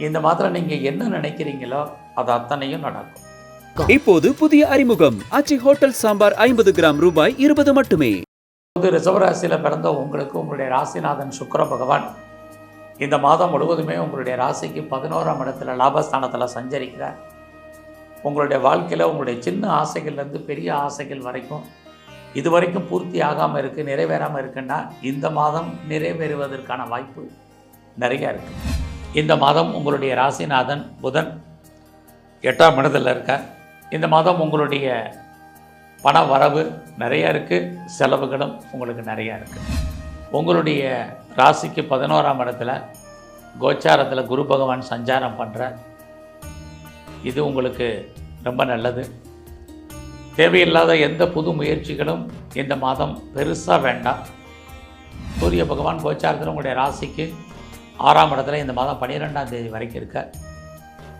இந்த மாதத்தில் நீங்கள் என்ன நினைக்கிறீங்களோ அது அத்தனையும் நடக்கும். இப்போது புதிய அறிமுகம் ஆச்சி ஹோட்டல் சாம்பார் 50 கிராம் ரூபாய் 20 மட்டுமே. ரிஷபராசியில் பிறந்த உங்களுக்கு உங்களுடைய ராசிநாதன் சுக்கிர பகவான் இந்த மாதம் முழுவதுமே உங்களுடைய ராசிக்கு 11ஆம் இடத்துல லாபஸ்தானத்தில் சஞ்சரிக்கிறார். உங்களுடைய வாழ்க்கையில் உங்களுடைய சின்ன ஆசைகள்லேருந்து பெரிய ஆசைகள் வரைக்கும் இது வரைக்கும் பூர்த்தி ஆகாமல் இருக்குது, நிறைவேறாமல் இருக்குன்னா இந்த மாதம் நிறைவேறுவதற்கான வாய்ப்பு நிறையா இருக்குது. இந்த மாதம் உங்களுடைய ராசிநாதன் புதன் 8ஆம் இடத்துல இருக்கார். இந்த மாதம் உங்களுடைய பண வரவு நிறையா இருக்குது, செலவுகளும் உங்களுக்கு நிறையா இருக்குது. உங்களுடைய ராசிக்கு 11ஆம் இடத்துல கோச்சாரத்தில் குரு பகவான் சஞ்சாரம் பண்ணுற இது உங்களுக்கு ரொம்ப நல்லது. தேவையில்லாத எந்த புது முயற்சிகளும் இந்த மாதம் பெருசாக வேண்டாம். சூரிய பகவான் கோச்சாரத்தில் உங்களுடைய ராசிக்கு 6ஆம் இடத்துல இந்த மாதம் 12ஆம் தேதி வரைக்கும் இருக்கார்.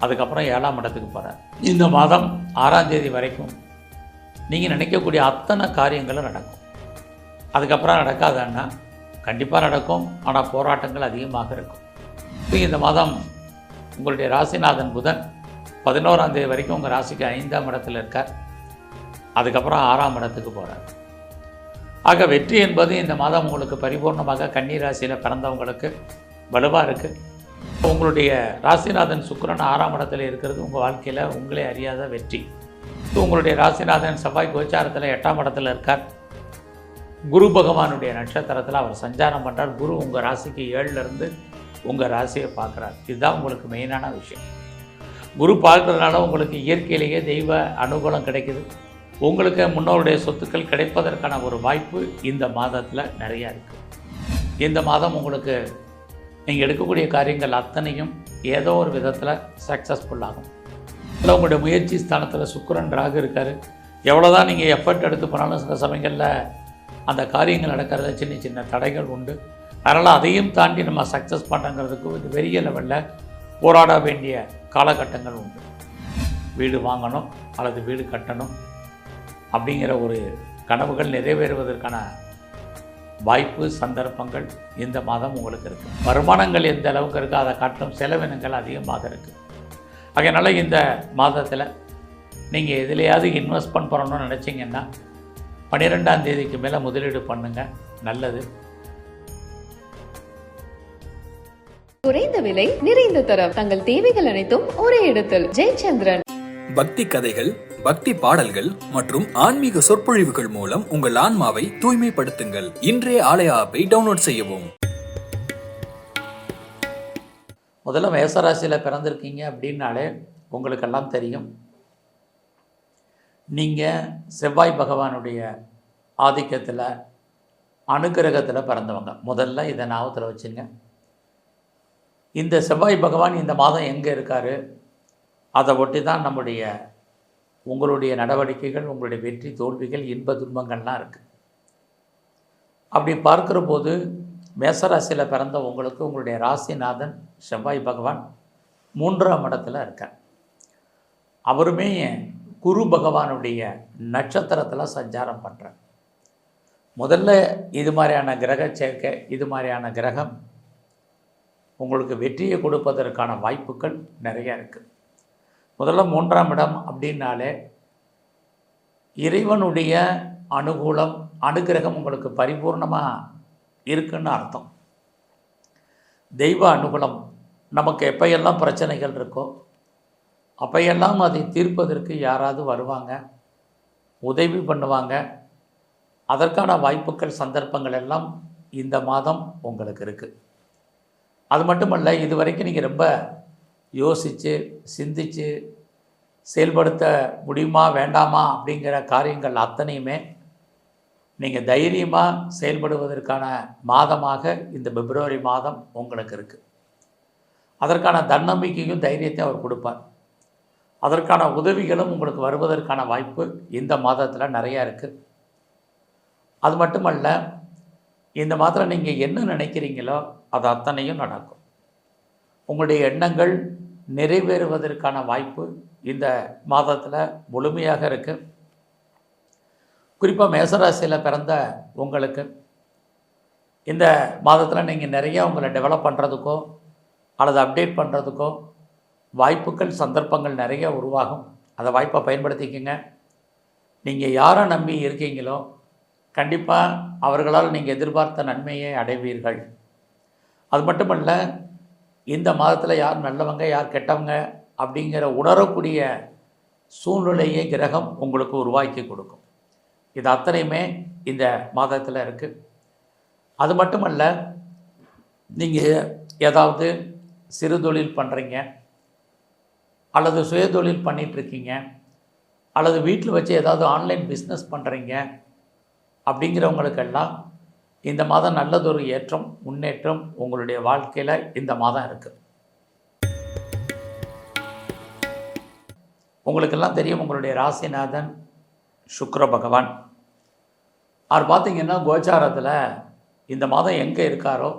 அதுக்கப்புறம் 7ஆம் இடத்துக்கு போகிறார். இந்த மாதம் 6ஆம் தேதி வரைக்கும் நீங்கள் நினைக்கக்கூடிய அத்தனை காரியங்களும் நடக்கும். அதுக்கப்புறம் நடக்காதுன்னா கண்டிப்பாக நடக்கும், ஆனால் போராட்டங்கள் அதிகமாக இருக்கும். இந்த மாதம் உங்களுடைய ராசிநாதன் புதன் 11ஆம் தேதி வரைக்கும் உங்கள் ராசிக்கு 5ஆம் இடத்துல இருக்கார். அதுக்கப்புறம் 6ஆம் இடத்துக்கு போகிறார். ஆக வெற்றி என்பது இந்த மாதம் உங்களுக்கு பரிபூர்ணமாக கன்னி ராசியில் பிறந்தவங்களுக்கு வலுவாக இருக்குது. உங்களுடைய ராசிநாதன் சுக்கிரன் 6ஆம் இடத்துல இருக்கிறது உங்கள் வாழ்க்கையில் உங்களே அறியாத வெற்றி. உங்களுடைய ராசிநாதன் செவ்வாய் கோச்சாரத்தில் 8ஆம் இடத்துல இருக்கார். குரு பகவானுடைய நட்சத்திரத்தில் அவர் சஞ்சாரம் பண்ணுறார். குரு உங்கள் ராசிக்கு 7லேருந்து உங்கள் ராசியை பார்க்குறார். இதுதான் உங்களுக்கு மெயினான விஷயம். குரு பார்க்குறதுனால உங்களுக்கு இயற்கையிலேயே தெய்வ அனுகூலம் கிடைக்குது. உங்களுக்கு முன்னோருடைய சொத்துக்கள் கிடைப்பதற்கான ஒரு வாய்ப்பு இந்த மாதத்தில் நிறையா இருக்குது. இந்த மாதம் உங்களுக்கு நீங்கள் எடுக்கக்கூடிய காரியங்கள் அத்தனையும் ஏதோ ஒரு விதத்தில் சக்ஸஸ்ஃபுல்லாகும். இல்லை உங்களுடைய முயற்சி ஸ்தானத்தில் சுக்கிரன் ராகு இருக்கார். எவ்வளோ தான் நீங்கள் எஃபர்ட் எடுத்து போனாலும் சில சமயங்களில் அந்த காரியங்கள் நடக்கிறத சின்ன சின்ன தடைகள் உண்டு. அதனால் அதையும் தாண்டி நம்ம சக்ஸஸ் பண்ணுறங்கிறதுக்கு ஒரு பெரிய லெவலில் போராட வேண்டிய காலகட்டங்கள் உண்டு. வீடு வாங்கணும் அல்லது வீடு கட்டணும் அப்படிங்கிற ஒரு கனவுகள் நிறைவேறுவதற்கான வாய்ப்பு சந்தர்ப்பங்கள் இந்த மாதம் உங்களுக்கு இருக்குது. வருமானங்கள் எந்த அளவுக்கு இருக்குது அதை காட்டிலும் செலவினங்கள் அதிகமாக இருக்குது. அதனால் இந்த மாதத்தில் நீங்கள் எதிலையாவது இன்வெஸ்ட்மெண்ட் பண்ணணும்னு நினச்சிங்கன்னா 12ஆம் தேதிக்கு மேலே முதலீடு பண்ணுங்கள், நல்லது. குறைந்த விலை நிறைந்த தரம், தங்கள் தேவைகள் அனைத்தும் ஒரே இடத்தில். ஜெயச்சந்திரன். பக்தி கதைகள், பக்தி பாடல்கள் மற்றும் ஆன்மீக சொற்பொழிவுகள் மூலம் உங்கள் ஆன்மாவை தூய்மைப்படுத்துங்கள். இன்றைய ஆலய ஆப்பை டவுன்லோட் செய்யவும். முதல்ல மேசராசியில் பிறந்திருக்கீங்க அப்படின்னாலே உங்களுக்கெல்லாம் தெரியும், நீங்கள் செவ்வாய் பகவானுடைய ஆதிக்கத்தில் அனுக்கிரகத்தில் பிறந்தவங்க. முதல்ல இதை ஞாபகத்தில் வச்சுங்க. இந்த செவ்வாய் பகவான் இந்த மாதம் எங்கே இருக்கார், அதை ஒட்டி தான் உங்களுடைய நடவடிக்கைகள், உங்களுடைய வெற்றி தோல்விகள், இன்ப துன்பங்கள்லாம் இருக்குது. அப்படி பார்க்குற போது மேசராசியில் பிறந்த உங்களுக்கு உங்களுடைய ராசிநாதன் செவ்வாய் பகவான் 3ஆம் இடத்துல இருக்கார். அவருமே குரு பகவானுடைய நட்சத்திரத்தில் சஞ்சாரம் பண்ணுறார். முதல்ல இது மாதிரியான கிரக சேர்க்கை, இது மாதிரியான கிரகம் உங்களுக்கு வெற்றியை கொடுப்பதற்கான வாய்ப்புகள் நிறையா இருக்குது. முதல்ல 3ஆம் இடம் அப்படின்னாலே இறைவனுடைய அனுகூலம், அனுகிரகம் உங்களுக்கு பரிபூர்ணமாக இருக்குன்னு அர்த்தம். தெய்வ அனுகூலம் நமக்கு எப்பையெல்லாம் பிரச்சனைகள் இருக்கோ அப்பையெல்லாம் அதை தீர்ப்பதற்கு யாராவது வருவாங்க, உதவி பண்ணுவாங்க. அதற்கான வாய்ப்புகள் சந்தர்ப்பங்கள் எல்லாம் இந்த மாதம் உங்களுக்கு இருக்குது. அது மட்டுமல்ல, இது வரைக்கும் நீங்கள் ரொம்ப யோசித்து சிந்தித்து செயல்படுத்த முடியுமா வேண்டாமா அப்படிங்கிற காரியங்கள் அத்தனையுமே நீங்கள் தைரியமாக செயல்படுவதற்கான மாதமாக இந்த பிப்ரவரி மாதம் உங்களுக்கு இருக்குது. அதற்கான தன்னம்பிக்கையும் தைரியத்தையும் அவர் கொடுப்பார். அதற்கான உதவிகளும் உங்களுக்கு வருவதற்கான வாய்ப்பு இந்த மாதத்தில் நிறையா இருக்குது. அது மட்டுமல்ல, இந்த மாதத்தில் நீங்கள் என்ன நினைக்கிறீங்களோ அது அத்தனையும் நடக்கும். உங்களுடைய எண்ணங்கள் நிறைவேறுவதற்கான வாய்ப்பு இந்த மாதத்தில் முழுமையாக இருக்குது. குறிப்பாக மேசராசியில் பிறந்த உங்களுக்கு இந்த மாதத்தில் நீங்கள் நிறையா உங்களை டெவலப் பண்ணுறதுக்கோ அல்லது அப்டேட் பண்ணுறதுக்கோ வாய்ப்புகள் சந்தர்ப்பங்கள் நிறைய உருவாகும். அந்த வாய்ப்பை பயன்படுத்திக்கங்க. நீங்கள் யாரை நம்பி இருக்கீங்களோ கண்டிப்பாக அவர்களால் நீங்கள் எதிர்பார்த்த நன்மையை அடைவீர்கள். அது மட்டுமல்ல, இந்த மாதத்தில் யார் நல்லவங்க யார் கெட்டவங்க அப்படிங்கிற உணரக்கூடிய சூழ்நிலையை கிரகம் உங்களுக்கு உருவாக்கி கொடுக்கும். இது அத்தனையுமே இந்த மாதத்தில் இருக்குது. அது மட்டுமல்ல, நீங்கள் ஏதாவது சிறு தொழில் பண்ணுறீங்க அல்லது சுயதொழில் பண்ணிகிட்ருக்கீங்க அல்லது வீட்டில் வச்சு ஏதாவது ஆன்லைன் பிஸ்னஸ் பண்ணுறீங்க அப்படிங்கிறவங்களுக்கெல்லாம் இந்த மாதம் நல்லதொரு ஏற்றம் முன்னேற்றம் உங்களுடைய வாழ்க்கையில் இந்த மாதம் இருக்குது. உங்களுக்கெல்லாம் தெரியும், உங்களுடைய ராசிநாதன் சுக்கிர பகவான். அவர் பார்த்திங்கன்னா கோச்சாரத்தில் இந்த மாதம் எங்கே இருக்காரோ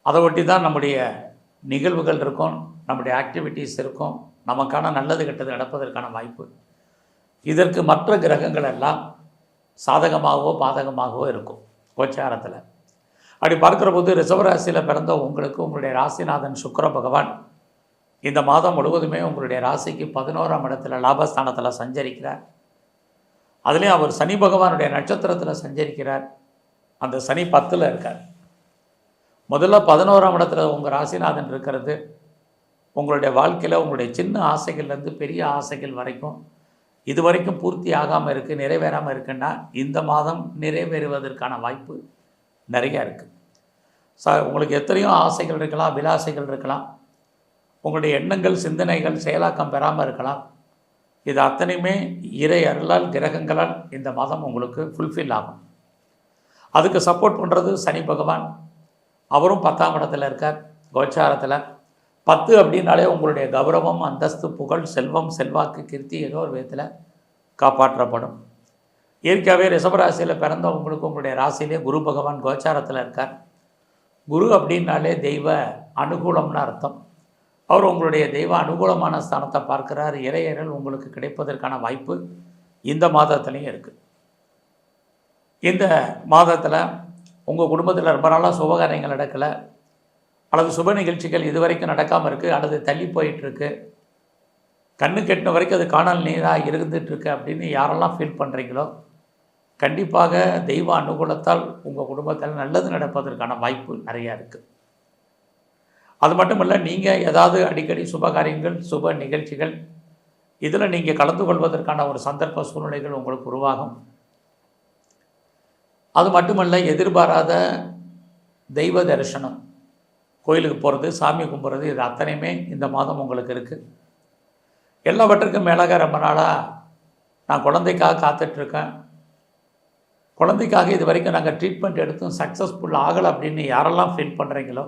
அதை ஒட்டி தான் நம்முடைய நிகழ்வுகள் இருக்கும், நம்முடைய ஆக்டிவிட்டீஸ் இருக்கும், நமக்கான நல்லது கெட்டது நடப்பதற்கான வாய்ப்பு. இதற்கு மற்ற கிரகங்கள் எல்லாம் சாதகமாகவோ பாதகமாகவோ இருக்கும் கோச்சாரத்தில். அப்படி பார்க்குற போது ரிஷபராசியில் பிறந்த உங்களுக்கு உங்களுடைய ராசிநாதன் சுக்கிர பகவான் இந்த மாதம் முழுவதுமே உங்களுடைய ராசிக்கு 11ஆம் இடத்துல லாபஸ்தானத்தில் சஞ்சரிக்கிறார். அதுலேயும் அவர் சனி பகவானுடைய நட்சத்திரத்தில் சஞ்சரிக்கிறார். அந்த சனி 10ல் இருக்கார். முதல்ல 11ஆம் இடத்துல உங்கள் ராசிநாதன் இருக்கிறது உங்களுடைய வாழ்க்கையில் உங்களுடைய சின்ன ஆசைகள்லேருந்து பெரிய ஆசைகள் வரைக்கும் இது வரைக்கும் பூர்த்தி ஆகாமல் இருக்குது, நிறைவேறாமல் இருக்குன்னா இந்த மாதம் நிறைவேறுவதற்கான வாய்ப்பு நிறையா இருக்குது. உங்களுக்கு எத்தனையோ ஆசைகள் இருக்கலாம், அபிலாசைகள் இருக்கலாம், உங்களுடைய எண்ணங்கள் சிந்தனைகள் செயலாக்கம் பெறாமல் இருக்கலாம். இது அத்தனையுமே இறை அருளால் கிரகங்களால் இந்த மாதம் உங்களுக்கு ஃபுல்ஃபில் ஆகும். அதுக்கு சப்போர்ட் பண்ணுறது சனி பகவான். அவரும் 10ஆம் இடத்துல இருக்கார் கோச்சாரத்தில். 10 அப்படின்னாலே உங்களுடைய கௌரவம் அந்தஸ்து புகழ் செல்வம் செல்வாக்கு கீர்த்தி ஏதோ ஒரு விதத்தில் காப்பாற்றப்படும். இயற்கையாகவே ரிஷபராசியில் பிறந்த உங்களுக்கு உங்களுடைய ராசியிலே குரு பகவான் கோச்சாரத்தில் இருக்கார். குரு அப்படின்னாலே தெய்வ அனுகூலம்னு அர்த்தம். அவர் உங்களுடைய தெய்வ அனுகூலமான ஸ்தானத்தை பார்க்குறார். இறையறல் உங்களுக்கு கிடைப்பதற்கான வாய்ப்பு இந்த மாதத்துலேயும் இருக்குது. இந்த மாதத்தில் உங்கள் குடும்பத்தில் ரொம்ப நாளாக சுபகாரியங்கள் நடக்கலை அல்லது சுப நிகழ்ச்சிகள் இது வரைக்கும் நடக்காமல் இருக்குது அல்லது தள்ளி போயிட்டுருக்கு, கண்ணு கெட்டின வரைக்கும் அது காணல் நீராக இருந்துகிட்ருக்கு அப்படின்னு யாரெல்லாம் ஃபீல் பண்ணுறீங்களோ கண்டிப்பாக தெய்வ அனுகூலத்தால் உங்கள் குடும்பத்தில் நல்லது நடப்பதற்கான வாய்ப்பு நிறையா இருக்குது. அது மட்டும் இல்லை, நீங்கள் ஏதாவது அடிக்கடி சுபகாரியங்கள் சுப நிகழ்ச்சிகள் இதில் நீங்கள் கலந்து கொள்வதற்கான ஒரு சந்தர்ப்ப சூழ்நிலைகள் உங்களுக்கு உருவாகும். அது மட்டுமல்ல, எதிர்பாராத தெய்வ தரிசனம், கோயிலுக்கு போகிறது சாமி கும்பிட்றது இது அத்தனையுமே இந்த மாதம் உங்களுக்கு இருக்குது. எல்லாவற்றுக்கும் மேலாக ரொம்ப நாளாக நான் குழந்தைக்காக காத்துட்ருக்கேன், குழந்தைக்காக இது வரைக்கும் நாங்கள் ட்ரீட்மெண்ட் எடுத்தும் சக்ஸஸ்ஃபுல் ஆகலை அப்படின்னு யாரெல்லாம் ஃபீல் பண்ணுறீங்களோ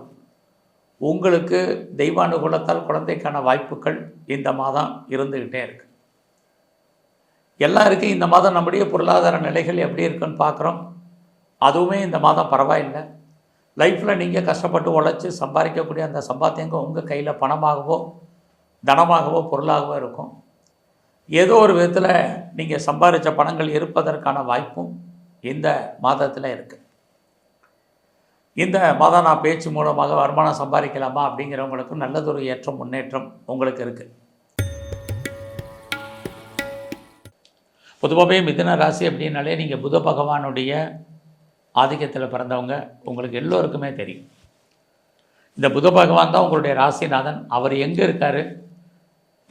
உங்களுக்கு தெய்வானுகூலத்தால் குழந்தைக்கான வாய்ப்புகள் இந்த மாதம் இருந்துக்கிட்டே இருக்குது. எல்லாருக்கும் இந்த மாதம் நம்முடைய பொருளாதார நிலைகள் எப்படி இருக்குன்னு பார்க்குறோம். அதுவுமே இந்த மாதம் பரவாயில்லை. லைஃப்பில் நீங்கள் கஷ்டப்பட்டு உழைச்சி சம்பாதிக்கக்கூடிய அந்த சம்பாத்தியங்க உங்கள் கையில் பணமாகவோ தனமாகவோ பொருளாகவோ இருக்கும். ஏதோ ஒரு விதத்தில் நீங்கள் சம்பாதித்த பணங்கள் இருப்பதற்கான வாய்ப்பும் இந்த மாதத்தில் இருக்குது. இந்த மாதம் நான் பேச்சு மூலமாக வருமானம் சம்பாதிக்கலாமா அப்படிங்கிறவங்களுக்கும் நல்லதொரு ஏற்றம் முன்னேற்றம் உங்களுக்கு இருக்குது. பொதுவாகவே மிதுன ராசி அப்படின்னாலே நீங்கள் புத பகவானுடைய ஆதிக்கத்தில் பிறந்தவங்க உங்களுக்கு எல்லோருக்குமே தெரியும். இந்த புத பகவான் தான் உங்களுடைய ராசிநாதன். அவர் எங்கே இருக்கார்,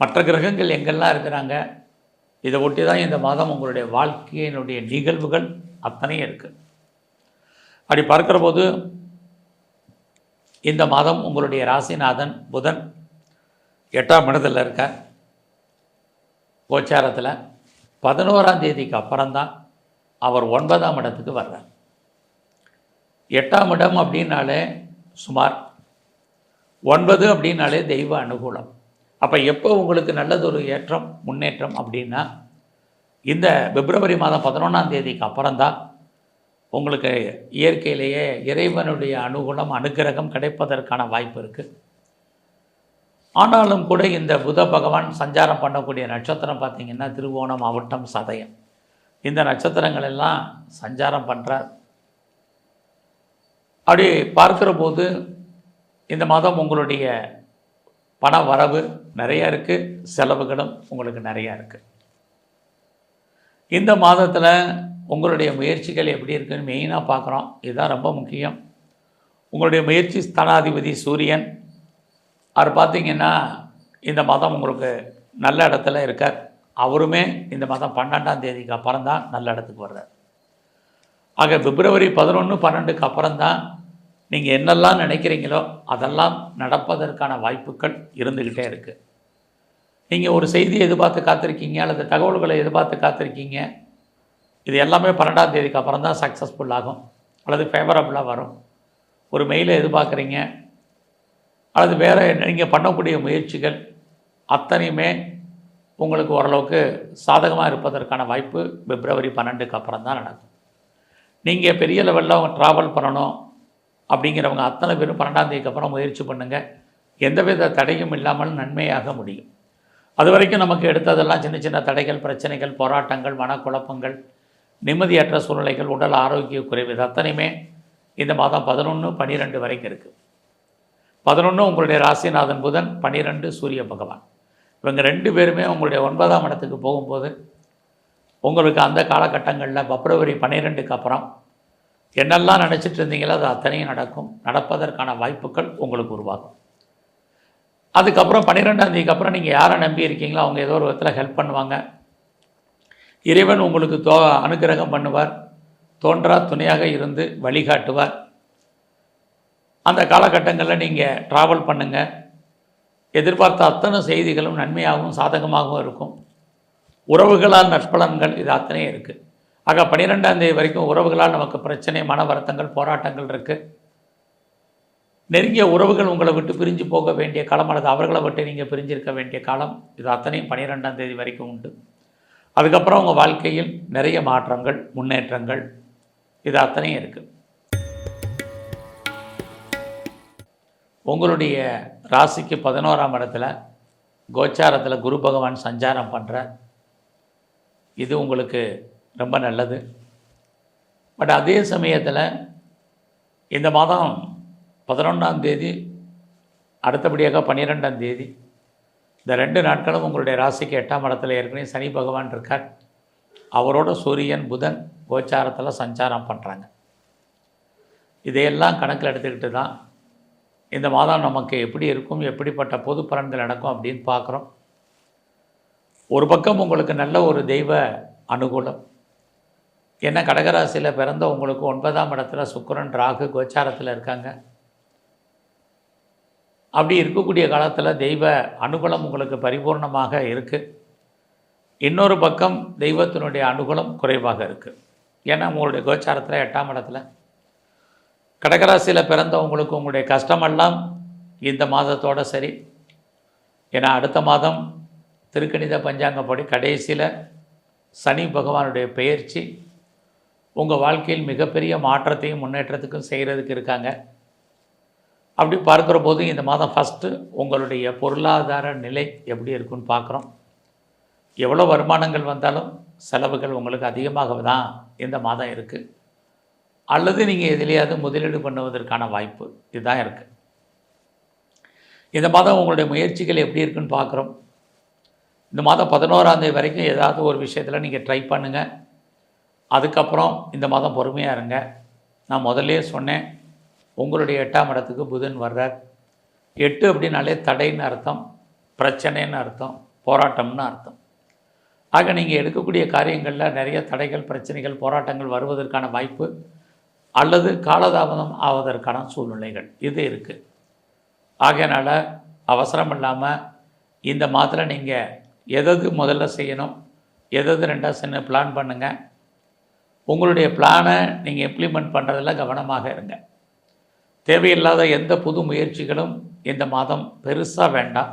மற்ற கிரகங்கள் எங்கெல்லாம் இருக்கிறாங்க, இதை ஒட்டி தான் இந்த மாதம் உங்களுடைய வாழ்க்கையினுடைய நிகழ்வுகள் அத்தனையும் இருக்குது. அப்படி பார்க்குற போது இந்த மாதம் உங்களுடைய ராசிநாதன் புதன் 8ஆம் இடத்துல இருக்கார் கோச்சாரத்தில். 11ஆம் தேதிக்கு அப்புறம்தான் அவர் 9ஆம் இடத்துக்கு வர்றார். 8ஆம் இடம் அப்படின்னாலே சுமார் 9 அப்படின்னாலே தெய்வ அனுகூலம். அப்போ எப்போ உங்களுக்கு நல்லதொரு ஏற்றம் முன்னேற்றம் அப்படின்னா இந்த பிப்ரவரி மாதம் 11ஆம் தேதிக்கு அப்புறம்தான் உங்களுக்கு இயற்கையிலேயே இறைவனுடைய அனுகூலம் அனுக்கிரகம் கிடைப்பதற்கான வாய்ப்பு இருக்குது. ஆனாலும் கூட இந்த புத பகவான் சஞ்சாரம் பண்ணக்கூடிய நட்சத்திரம் பார்த்திங்கன்னா திருவோணம் அவிட்டம் சதயம் இந்த நட்சத்திரங்கள் எல்லாம் சஞ்சாரம் பண்ணுறார். அப்படி பார்க்குற போது இந்த மாதம் உங்களுடைய பண வரவு நிறையா இருக்குது, செலவுகளும் உங்களுக்கு நிறையா இருக்குது. இந்த மாதத்தில் உங்களுடைய முயற்சிகள் எப்படி இருக்குன்னு மெயினாக பார்க்குறோம். இதுதான் ரொம்ப முக்கியம். உங்களுடைய முயற்சி ஸ்தானாதிபதி சூரியன், அவர் பார்த்திங்கன்னா இந்த மாதம் உங்களுக்கு நல்ல இடத்துல இருக்கார். அவருமே இந்த மாதம் 12ஆம் தேதிக்கு அப்புறம் தான் நல்ல இடத்துக்கு வர்றார். ஆக பிப்ரவரி 11, 12க்கு அப்புறம் தான் நீங்கள் என்னெல்லாம் நினைக்கிறீங்களோ அதெல்லாம் நடப்பதற்கான வாய்ப்புகள் இருந்துக்கிட்டே இருக்குது. நீங்கள் ஒரு செய்தியை எதிர்பார்த்து காத்திருக்கீங்க அல்லது தகவல்களை எதிர்பார்த்து காத்திருக்கீங்க. இது எல்லாமே 12ஆம் தேதிக்கு அப்புறம் தான் சக்ஸஸ்ஃபுல் ஆகும் அல்லது ஃபேவரபுளாக வரும். ஒரு மெயிலை எதிர்பார்க்குறீங்க அல்லது வேறு நீங்கள் பண்ணக்கூடிய முயற்சிகள் அத்தனையுமே உங்களுக்கு ஓரளவுக்கு சாதகமாக இருப்பதற்கான வாய்ப்பு பிப்ரவரி 12க்கு அப்புறம் தான் நடக்கும். நீங்கள் பெரிய லெவலில் அவங்க ட்ராவல் பண்ணணும் அப்படிங்கிறவங்க அத்தனை பேரும் 12ஆம் தேதிக்கு அப்புறம் முயற்சி பண்ணுங்கள். எந்தவித தடையும் இல்லாமல் நன்மையாக முடியும். அது வரைக்கும் நமக்கு எடுத்ததெல்லாம் சின்ன சின்ன தடைகள், பிரச்சனைகள், போராட்டங்கள், மனக்குழப்பங்கள், நிம்மதியற்ற சூழ்நிலைகள், உடல் ஆரோக்கிய குறைவு, இது அத்தனையுமே இந்த மாதம் 11, 12 வரைக்கும் இருக்குது. 11 உங்களுடைய ராசிநாதன் புதன், 12 சூரிய பகவான். இவங்க 2 பேருமே உங்களுடைய 9ஆம் இடத்துக்கு போகும்போது உங்களுக்கு அந்த காலகட்டங்களில் பிப்ரவரி 12க்கு அப்புறம் என்னெல்லாம் நினச்சிட்டு இருந்தீங்களோ அது அத்தனையும் நடக்கும். நடப்பதற்கான வாய்ப்புகள் உங்களுக்கு உருவாகும். அதுக்கப்புறம் 12ஆம் தேதிக்கு அப்புறம் நீங்கள் யாரை நம்பி இருக்கீங்களோ அவங்க ஏதோ ஒரு விதத்தில் ஹெல்ப் பண்ணுவாங்க. இறைவன் உங்களுக்கு அனுகிரகம் பண்ணுவார். தோன்றா துணையாக இருந்து வழிகாட்டுவார். அந்த காலகட்டங்களில் நீங்கள் ட்ராவல் பண்ணுங்கள். எதிர்பார்த்த அத்தனை செய்திகளும் நன்மையாகவும் சாதகமாகவும் இருக்கும். உறவுகளால் நற்பலன்கள் இது அத்தனையும் இருக்குது. ஆக 12ஆம் தேதி வரைக்கும் உறவுகளால் நமக்கு பிரச்சனை, மன வருத்தங்கள், போராட்டங்கள் இருக்குது. நெருங்கிய உறவுகள் உங்களை விட்டு பிரிஞ்சு போக வேண்டிய காலம் அல்லது அவர்களை விட்டு நீங்கள் பிரிஞ்சிருக்க வேண்டிய காலம், இது அத்தனையும் 12ஆம் தேதி வரைக்கும் உண்டு. அதுக்கப்புறம் உங்கள் வாழ்க்கையில் நிறைய மாற்றங்கள், முன்னேற்றங்கள், இது அத்தனையும் இருக்குது. உங்களுடைய ராசிக்கு 11ஆம் இடத்துல கோச்சாரத்தில் குரு பகவான் சஞ்சாரம் பண்ணுற, இது உங்களுக்கு ரொம்ப நல்லது. பட் அதே சமயத்தில் இந்த மாதம் 11ஆம் தேதி, அடுத்தபடியாக 12ஆம் தேதி, இந்த 2 நாட்களும் உங்களுடைய ராசிக்கு 8ஆம் இடத்துல ஏற்கனவே சனி பகவான் இருக்கார். அவரோட சூரியன் புதன் கோச்சாரத்தில் சஞ்சாரம் பண்ணுறாங்க. இதையெல்லாம் கணக்கில் எடுத்துக்கிட்டு தான் இந்த மாதம் நமக்கு எப்படி இருக்கும், எப்படிப்பட்ட பொது பலன்கள் நடக்கும் அப்படின்னு பார்க்குறோம். ஒரு பக்கம் உங்களுக்கு நல்ல ஒரு தெய்வ அனுகூலம். ஏன்னா கடகராசியில் பிறந்த உங்களுக்கு 9ஆம் இடத்துல சுக்கிரன், ராகு கோச்சாரத்தில் இருக்காங்க. அப்படி இருக்கக்கூடிய காலத்தில் தெய்வ அனுகூலம் உங்களுக்கு பரிபூர்ணமாக இருக்குது. இன்னொரு பக்கம் தெய்வத்தினுடைய அனுகூலம் குறைவாக இருக்குது. ஏன்னா உங்களுடைய கோச்சாரத்தில் 8ஆம் இடத்துல கடகராசியில் பிறந்த உங்களுக்கு உங்களுடைய கஷ்டமெல்லாம் இந்த மாதத்தோடு சரி. ஏன்னா அடுத்த மாதம் திருக்கணித பஞ்சாங்கப்படி கடைசியில் சனி பகவானுடைய பெயர்ச்சி உங்கள் வாழ்க்கையில் மிகப்பெரிய மாற்றத்தையும் முன்னேற்றத்துக்கும் செய்கிறதுக்கு இருக்காங்க. அப்படி பார்க்குற போது இந்த மாதம் ஃபஸ்ட்டு உங்களுடைய பொருளாதார நிலை எப்படி இருக்குன்னு பார்க்குறோம். எவ்வளோ வருமானங்கள் வந்தாலும் செலவுகள் உங்களுக்கு அதிகமாக தான் இந்த மாதம் இருக்குது. அல்லது நீங்கள் எதிலையாவது முதலீடு பண்ணுவதற்கான வாய்ப்பு இதுதான் இருக்குது. இந்த மாதம் உங்களுடைய முயற்சிகள் எப்படி இருக்குன்னு பார்க்குறோம். இந்த மாதம் 11ஆம் தேதி வரைக்கும் ஏதாவது ஒரு விஷயத்தில் நீங்கள் ட்ரை பண்ணுங்கள். அதுக்கப்புறம் இந்த மாதம் பொறுமையாக இருங்க. நான் முதல்லே சொன்னேன், உங்களுடைய 8ஆம் இடத்துக்கு புதன் வர்றார். 8 அப்படின்னாலே தடைன்னு அர்த்தம், பிரச்சனைன்னு அர்த்தம், போராட்டம்னு அர்த்தம். ஆக நீங்கள் எடுக்கக்கூடிய காரியங்களில் நிறைய தடைகள், பிரச்சனைகள், போராட்டங்கள் வருவதற்கான வாய்ப்பு அல்லது காலதாமதம் ஆவதற்கான சூழ்நிலைகள் இது இருக்குது. ஆகையினால் அவசரம் இல்லாமல் இந்த மாதத்தில் நீங்கள் எது முதல்ல செய்யணும், எது 2ஆக சின்ன பிளான் பண்ணுங்கள். உங்களுடைய பிளானை நீங்கள் இம்ப்ளிமெண்ட் பண்ணுறதில் கவனமாக இருங்க. தேவையில்லாத எந்த புது முயற்சிகளும் இந்த மாதம் பெருசாக வேண்டாம்.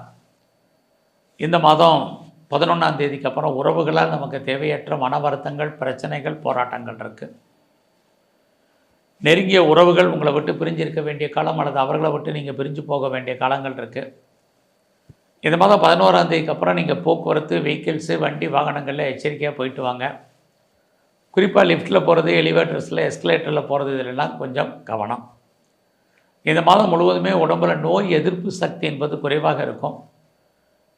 இந்த மாதம் 11ஆம் தேதிக்கு அப்புறம் உறவுகளால் நமக்கு தேவையற்ற மன வருத்தங்கள், பிரச்சனைகள், போராட்டங்கள் இருக்குது. நெருங்கிய உறவுகள் உங்களை விட்டு பிரிஞ்சிருக்க வேண்டிய காலம் அல்லது அவர்களை விட்டு நீங்கள் பிரிஞ்சு போக வேண்டிய காலங்கள் இருக்குது. இந்த மாதம் 11ஆம் தேதிக்கு அப்புறம் நீங்கள் போக்குவரத்து, வெஹிக்கிள்ஸு, வண்டி வாகனங்களில் எச்சரிக்கையாக போயிட்டு வாங்க. குறிப்பாக லிஃப்ட்டில் போகிறது, எலிவேட்டர்ஸில், எஸ்கலேட்டரில் போகிறது, இதிலெல்லாம் கொஞ்சம் கவனம். இந்த மாதம் முழுவதுமே உடம்புல நோய் எதிர்ப்பு சக்தி என்பது குறைவாக இருக்கும்.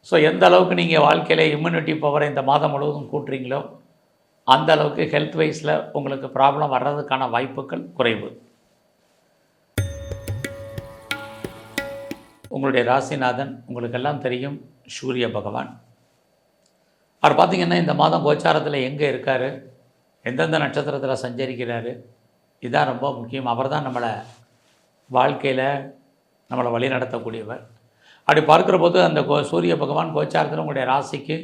ஸோ எந்த அளவுக்கு நீங்கள் வாழ்க்கையில் இம்யூனிட்டி பவரை இந்த மாதம் முழுவதும் கூட்டுறீங்களோ அந்த அளவுக்கு ஹெல்த் வைஸில் உங்களுக்கு ப்ராப்ளம் வர்றதுக்கான வாய்ப்புகள் குறைவு. உங்களுடைய ராசிநாதன் உங்களுக்கெல்லாம் தெரியும் சூரிய பகவான். அவர் பார்த்திங்கன்னா இந்த மாதம் கோச்சாரத்தில் எங்கே இருக்கார், எந்தெந்த நட்சத்திரத்தில் சஞ்சரிக்கிறாரு, இதுதான் ரொம்ப முக்கியம். அவர் தான் நம்மளை வாழ்க்கையில் நம்மளை வழி நடத்தக்கூடியவர். அப்படி பார்க்குற போது அந்த சூரிய பகவான் கோச்சாரத்தில் உங்களுடைய ராசிக்கு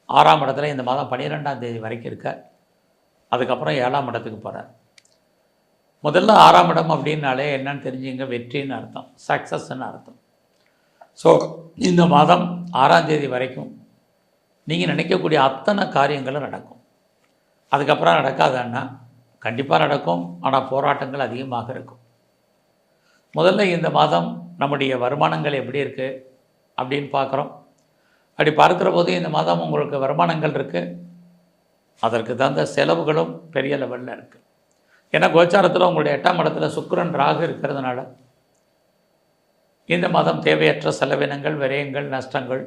6ஆம் இடத்துல இந்த மாதம் 12ஆம் தேதி வரைக்கும் இருக்கார். அதுக்கப்புறம் 7ஆம் இடத்துக்கு போகிறார். முதல்ல 6ஆம் இடம் அப்படின்னாலே என்னன்னு தெரிஞ்சுங்க, வெற்றின்னு அர்த்தம், சக்ஸஸ்ன்னு அர்த்தம். ஸோ இந்த மாதம் 6ஆம் தேதி வரைக்கும் நீங்கள் நினைக்கக்கூடிய அத்தனை காரியங்களும் நடக்கும். அதுக்கப்புறம் நடக்காதுன்னா கண்டிப்பாக நடக்கும், ஆனால் போராட்டங்கள் அதிகமாக இருக்கும். முதல்ல இந்த மாதம் நம்முடைய வருமானங்கள் எப்படி இருக்குது அப்படின்னு பார்க்குறோம். அப்படி பார்க்குற போது இந்த மாதம் உங்களுக்கு வருமானங்கள் இருக்குது, அதற்கு தகுந்த செலவுகளும் பெரிய லெவலில் இருக்குது. ஏன்னா கோச்சாரத்தில் உங்களுடைய 8ஆம் இடத்துல சுக்கிரன் ராகு இருக்கிறதுனால இந்த மாதம் தேவையற்ற செலவினங்கள், விரயங்கள், நஷ்டங்கள்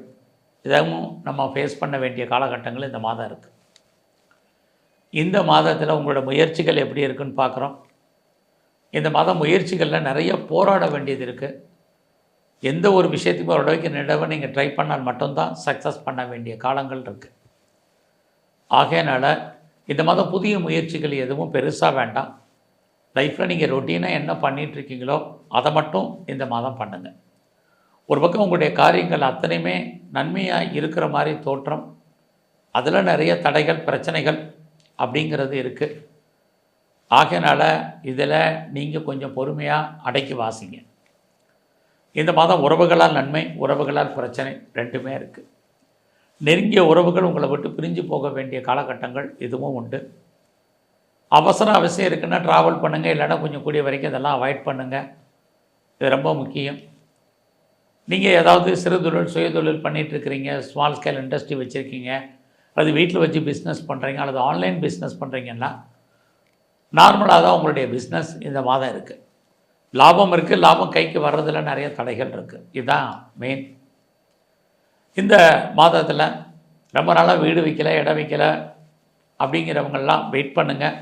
இதவும் நம்ம ஃபேஸ் பண்ண வேண்டிய காலகட்டங்கள் இந்த மாதம் இருக்குது. இந்த மாதத்தில் உங்களோட முயற்சிகள் எப்படி இருக்குன்னு பார்க்குறோம். இந்த மாதம் முயற்சிகளில் நிறைய போராட வேண்டியது இருக்குது. எந்த ஒரு விஷயத்துக்கும் ஒரு அளவுக்கு நிலவை நீங்கள் ட்ரை பண்ணால் மட்டும்தான் சக்ஸஸ் பண்ண வேண்டிய காலங்கள் இருக்குது. ஆகையினால் இந்த மாதம் புதிய முயற்சிகள் எதுவும் பெருசாக வேண்டாம். லைஃப்பில் நீங்கள் ரொட்டீனாக என்ன பண்ணிகிட்ருக்கீங்களோ அதை மட்டும் இந்த மாதம் பண்ணுங்கள். ஒரு பக்கம் உங்களுடைய காரியங்கள் அத்தனையுமே நன்மையாக இருக்கிற மாதிரி தோற்றம், அதில் நிறைய தடைகள், பிரச்சனைகள் அப்படிங்கிறது இருக்குது. ஆகையினால் இதில் நீங்கள் கொஞ்சம் பொறுமையாக அடக்கி வாசிங்க. இந்த மாதம் உறவுகளால் நன்மை, உறவுகளால் பிரச்சனை ரெண்டுமே இருக்குது. நெருங்கிய உறவுகள் உங்களை விட்டு பிரிஞ்சு போக வேண்டிய காலகட்டங்கள் இதுவும் உண்டு. அவசியம் இருக்குன்னா ட்ராவல் பண்ணுங்கள், இல்லைன்னா கொஞ்சம் கூடிய வரைக்கும் இதெல்லாம் அவாய்ட் பண்ணுங்கள். இது ரொம்ப முக்கியம். நீங்கள் ஏதாவது சிறு தொழில், சுய தொழில் பண்ணிகிட்ருக்கிறீங்க, ஸ்மால் ஸ்கேல் இண்டஸ்ட்ரி வச்சுருக்கீங்க, அது வீட்டில் வச்சு பிஸ்னஸ் பண்ணுறீங்க, அல்லது ஆன்லைன் பிஸ்னஸ் பண்ணுறீங்கன்னா நார்மலாக தான் உங்களுடைய பிஸ்னஸ் இந்த மாதம் இருக்குது. லாபம் இருக்குது, லாபம் கைக்கு வர்றதில் நிறைய தடைகள் இருக்குது. இதுதான் மெயின். இந்த மாதத்தில் ரொம்ப நாளாக வீடு விற்கலை, இடம் விற்கலை அப்படிங்கிறவங்கெல்லாம் வெயிட் பண்ணுங்கள்.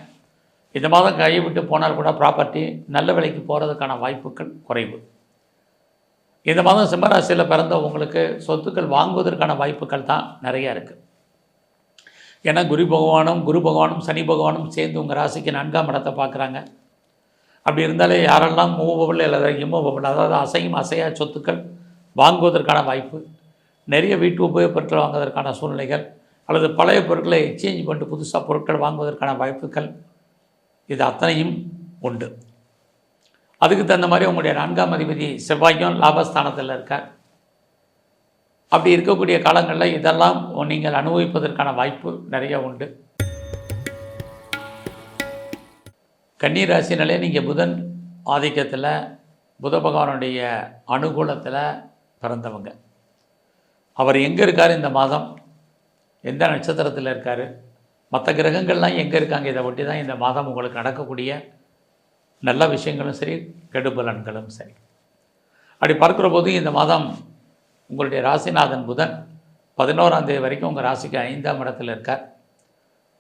இந்த மாதம் கையை விட்டு போனால் கூட ப்ராப்பர்ட்டி நல்ல விலைக்கு போகிறதுக்கான வாய்ப்புகள் குறைவு. இந்த மாதம் சிம்மராசியில் பிறந்த உங்களுக்கு சொத்துக்கள் வாங்குவதற்கான வாய்ப்புகள் தான் நிறையா இருக்குது. ஏன்னா குரு பகவானும் சனி பகவானும் சேர்ந்து உங்கள் ராசிக்கு 4ஆம் இடத்தை பார்க்குறாங்க. அப்படி இருந்தாலே யாரெல்லாம் மூவபிள் அல்லது இம்மூவபிள், அதாவது அசையும் அசையா சொத்துக்கள் வாங்குவதற்கான வாய்ப்பு, நிறைய வீட்டு உபயோகப் பொருட்கள் வாங்குவதற்கான சூழ்நிலைகள், அல்லது பழைய பொருட்களை எக்ஸ்சேஞ்ச் பண்ணிட்டு புதுசாக பொருட்கள் வாங்குவதற்கான வாய்ப்புகள், இது அத்தனையும் உண்டு. அதுக்கு தகுந்த மாதிரி உங்களுடைய 4ஆம் அதிபதி செவ்வாயும் லாபஸ்தானத்தில் இருக்கார். அப்படி இருக்கக்கூடிய காலங்களில் இதெல்லாம் நீங்கள் அனுபவிப்பதற்கான வாய்ப்பு நிறைய உண்டு. கன்னி ராசினாலே நீங்கள் புதன் ஆதிக்கத்தில், புத பகவானுடைய அனுகூலத்தில் பிறந்தவங்க. அவர் எங்கே இருக்கார் இந்த மாதம், எந்த நட்சத்திரத்தில் இருக்கார், மற்ற கிரகங்கள்லாம் எங்கே இருக்காங்க, இதை ஒட்டி தான் இந்த மாதம் உங்களுக்கு நடக்கக்கூடிய நல்ல விஷயங்களும் சரி, கெடுபலன்களும் சரி. அப்படி பார்க்குற போது இந்த மாதம் உங்களுடைய ராசிநாதன் புதன் 11ஆம் தேதி வரைக்கும் உங்கள் ராசிக்கு 5ஆம் இடத்துல இருக்கார்.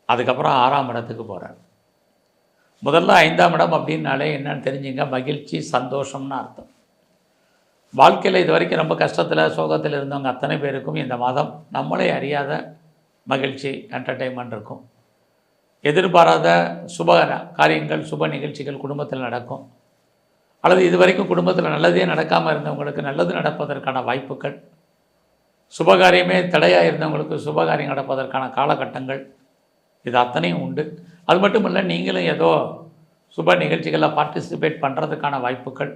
அதுக்கப்புறம் 6ஆம் இடத்துக்கு போகிறார். முதல்ல 5ஆம் இடம் அப்படின்னாலே என்னன்னு தெரிஞ்சுங்க, மகிழ்ச்சி, சந்தோஷம்னு அர்த்தம். வாழ்க்கையில் இது வரைக்கும் ரொம்ப கஷ்டத்தில், சோகத்தில் இருந்தவங்க அத்தனை பேருக்கும் இந்த மாதம் நம்மளே அறியாத மகிழ்ச்சி, என்டர்டெயின்மெண்ட் இருக்கும். எதிர்பாராத சுப காரியங்கள், சுப நிகழ்ச்சிகள் குடும்பத்தில் நடக்கும். அல்லது இது வரைக்கும் குடும்பத்தில் நல்லதே நடக்காமல் இருந்தவங்களுக்கு நல்லது நடப்பதற்கான வாய்ப்புகள், சுபகாரியமே தடையாக இருந்தவங்களுக்கு சுபகாரியம் நடப்பதற்கான காலகட்டங்கள், இது அத்தனையும் உண்டு. அது மட்டும் இல்லை, நீங்களும் ஏதோ சுப நிகழ்ச்சிகளில் பார்ட்டிசிபேட் பண்ணுறதுக்கான வாய்ப்புகள்,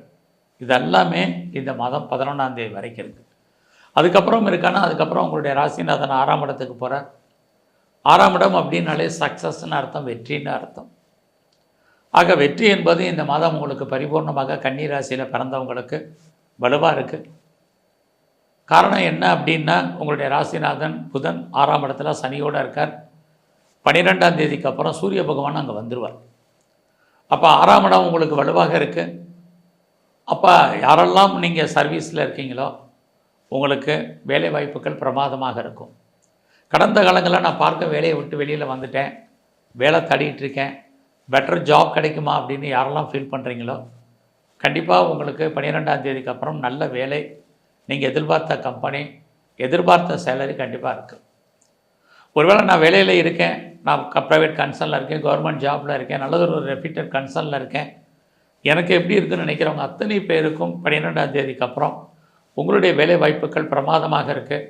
இதெல்லாமே இந்த மாதம் 11ஆம் தேதி வரைக்கும் இருக்குது. அதுக்கப்புறம் இருக்கானா, அதுக்கப்புறம் உங்களுடைய ராசிநாதன் 6ஆம் இடத்துக்கு போகிறார். 6ஆம் இடம் அப்படின்னாலே சக்ஸஸ்ன்னு அர்த்தம், வெற்றின்னு அர்த்தம். ஆக வெற்றி என்பது இந்த மாதம் உங்களுக்கு பரிபூர்ணமாக கன்னி ராசியில் பிறந்தவங்களுக்கு வலுவாக இருக்குது. காரணம் என்ன அப்படின்னா, உங்களுடைய ராசிநாதன் புதன் 6ஆம் இடத்துல சனியோடு இருக்கார். 12ஆம் தேதிக்கு அப்புறம் சூரிய பகவான் அங்கே வந்துடுவார். அப்போ 6ஆம் இடம் உங்களுக்கு வலுவாக இருக்குது. அப்போ யாரெல்லாம் நீங்கள் சர்வீஸில் இருக்கீங்களோ உங்களுக்கு வேலை வாய்ப்புகள் பிரமாதமாக இருக்கும். கடந்த காலங்களில் நான் பார்க்க வேலையை விட்டு வெளியில் வந்துட்டேன், வேலை தேடிட்டு இருக்கேன், பெட்டர் ஜாப் கிடைக்குமா அப்படின்னு யாரெல்லாம் ஃபீல் பண்ணுறீங்களோ கண்டிப்பாக உங்களுக்கு 12ஆம் தேதிக்கு அப்புறம் நல்ல வேலை, நீங்கள் எதிர்பார்த்த கம்பெனி, எதிர்பார்த்த சேலரி கண்டிப்பாக இருக்குது. ஒருவேளை நான் வேலையில் இருக்கேன், நான் ப்ரைவேட் கன்சர்னில் இருக்கேன், கவர்மெண்ட் ஜாபில் இருக்கேன், நல்லதொரு ரெப்யூட்டட் கன்சர்னில் இருக்கேன், எனக்கு எப்படி இருக்குதுன்னு நினைக்கிறவங்க அத்தனை பேருக்கும் 12ஆம் தேதிக்கு அப்புறம் உங்களுடைய வேலை வாய்ப்புகள் பிரமாதமாக இருக்குது.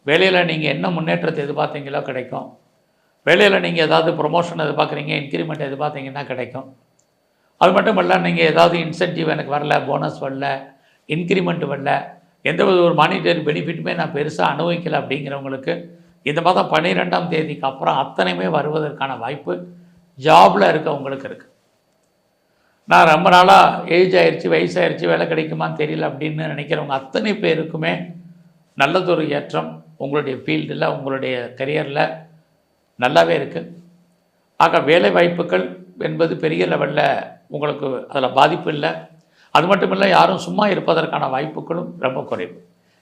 வேலையில் நீங்கள் என்ன முன்னேற்றத்தை எதிர்பார்த்தீங்களோ கிடைக்கும். வேலையில் நீங்கள் ஏதாவது ப்ரொமோஷன் எதிர்பார்க்குறீங்க, இன்க்ரிமெண்ட் எதிர்பார்த்தீங்கன்னா கிடைக்கும். அது மட்டும் இல்லை, நீங்கள் ஏதாவது இன்சென்டிவ் எனக்கு வரல, போனஸ் வரல, இன்க்ரிமெண்ட் வரல, எந்த ஒரு மானிட்டரி பெனிஃபிட்டுமே நான் பெருசாக அனுபவிக்கலை அப்படிங்கிறவங்களுக்கு இந்த மாதம் 12ஆம் தேதிக்கு அப்புறம் அத்தனையுமே வருவதற்கான வாய்ப்பு ஜாபில் இருக்கவங்களுக்கு இருக்குது. நான் ரொம்ப நாளாக ஏஜ் ஆயிடுச்சு, வயசாகிடுச்சு, வேலை கிடைக்குமான்னு தெரியல அப்படின்னு நினைக்கிறவங்க அத்தனை பேருக்குமே நல்லதொரு ஏற்றம் உங்களுடைய ஃபீல்டில், உங்களுடைய கரியரில் நல்லாவே இருக்குது. ஆக வேலை வாய்ப்புகள் என்பது பெரிய லெவலில் உங்களுக்கு அதில் பாதிப்பு இல்லை. அது மட்டும் இல்லை, யாரும் சும்மா இருப்பதற்கான வாய்ப்புகளும் ரொம்ப குறைவு.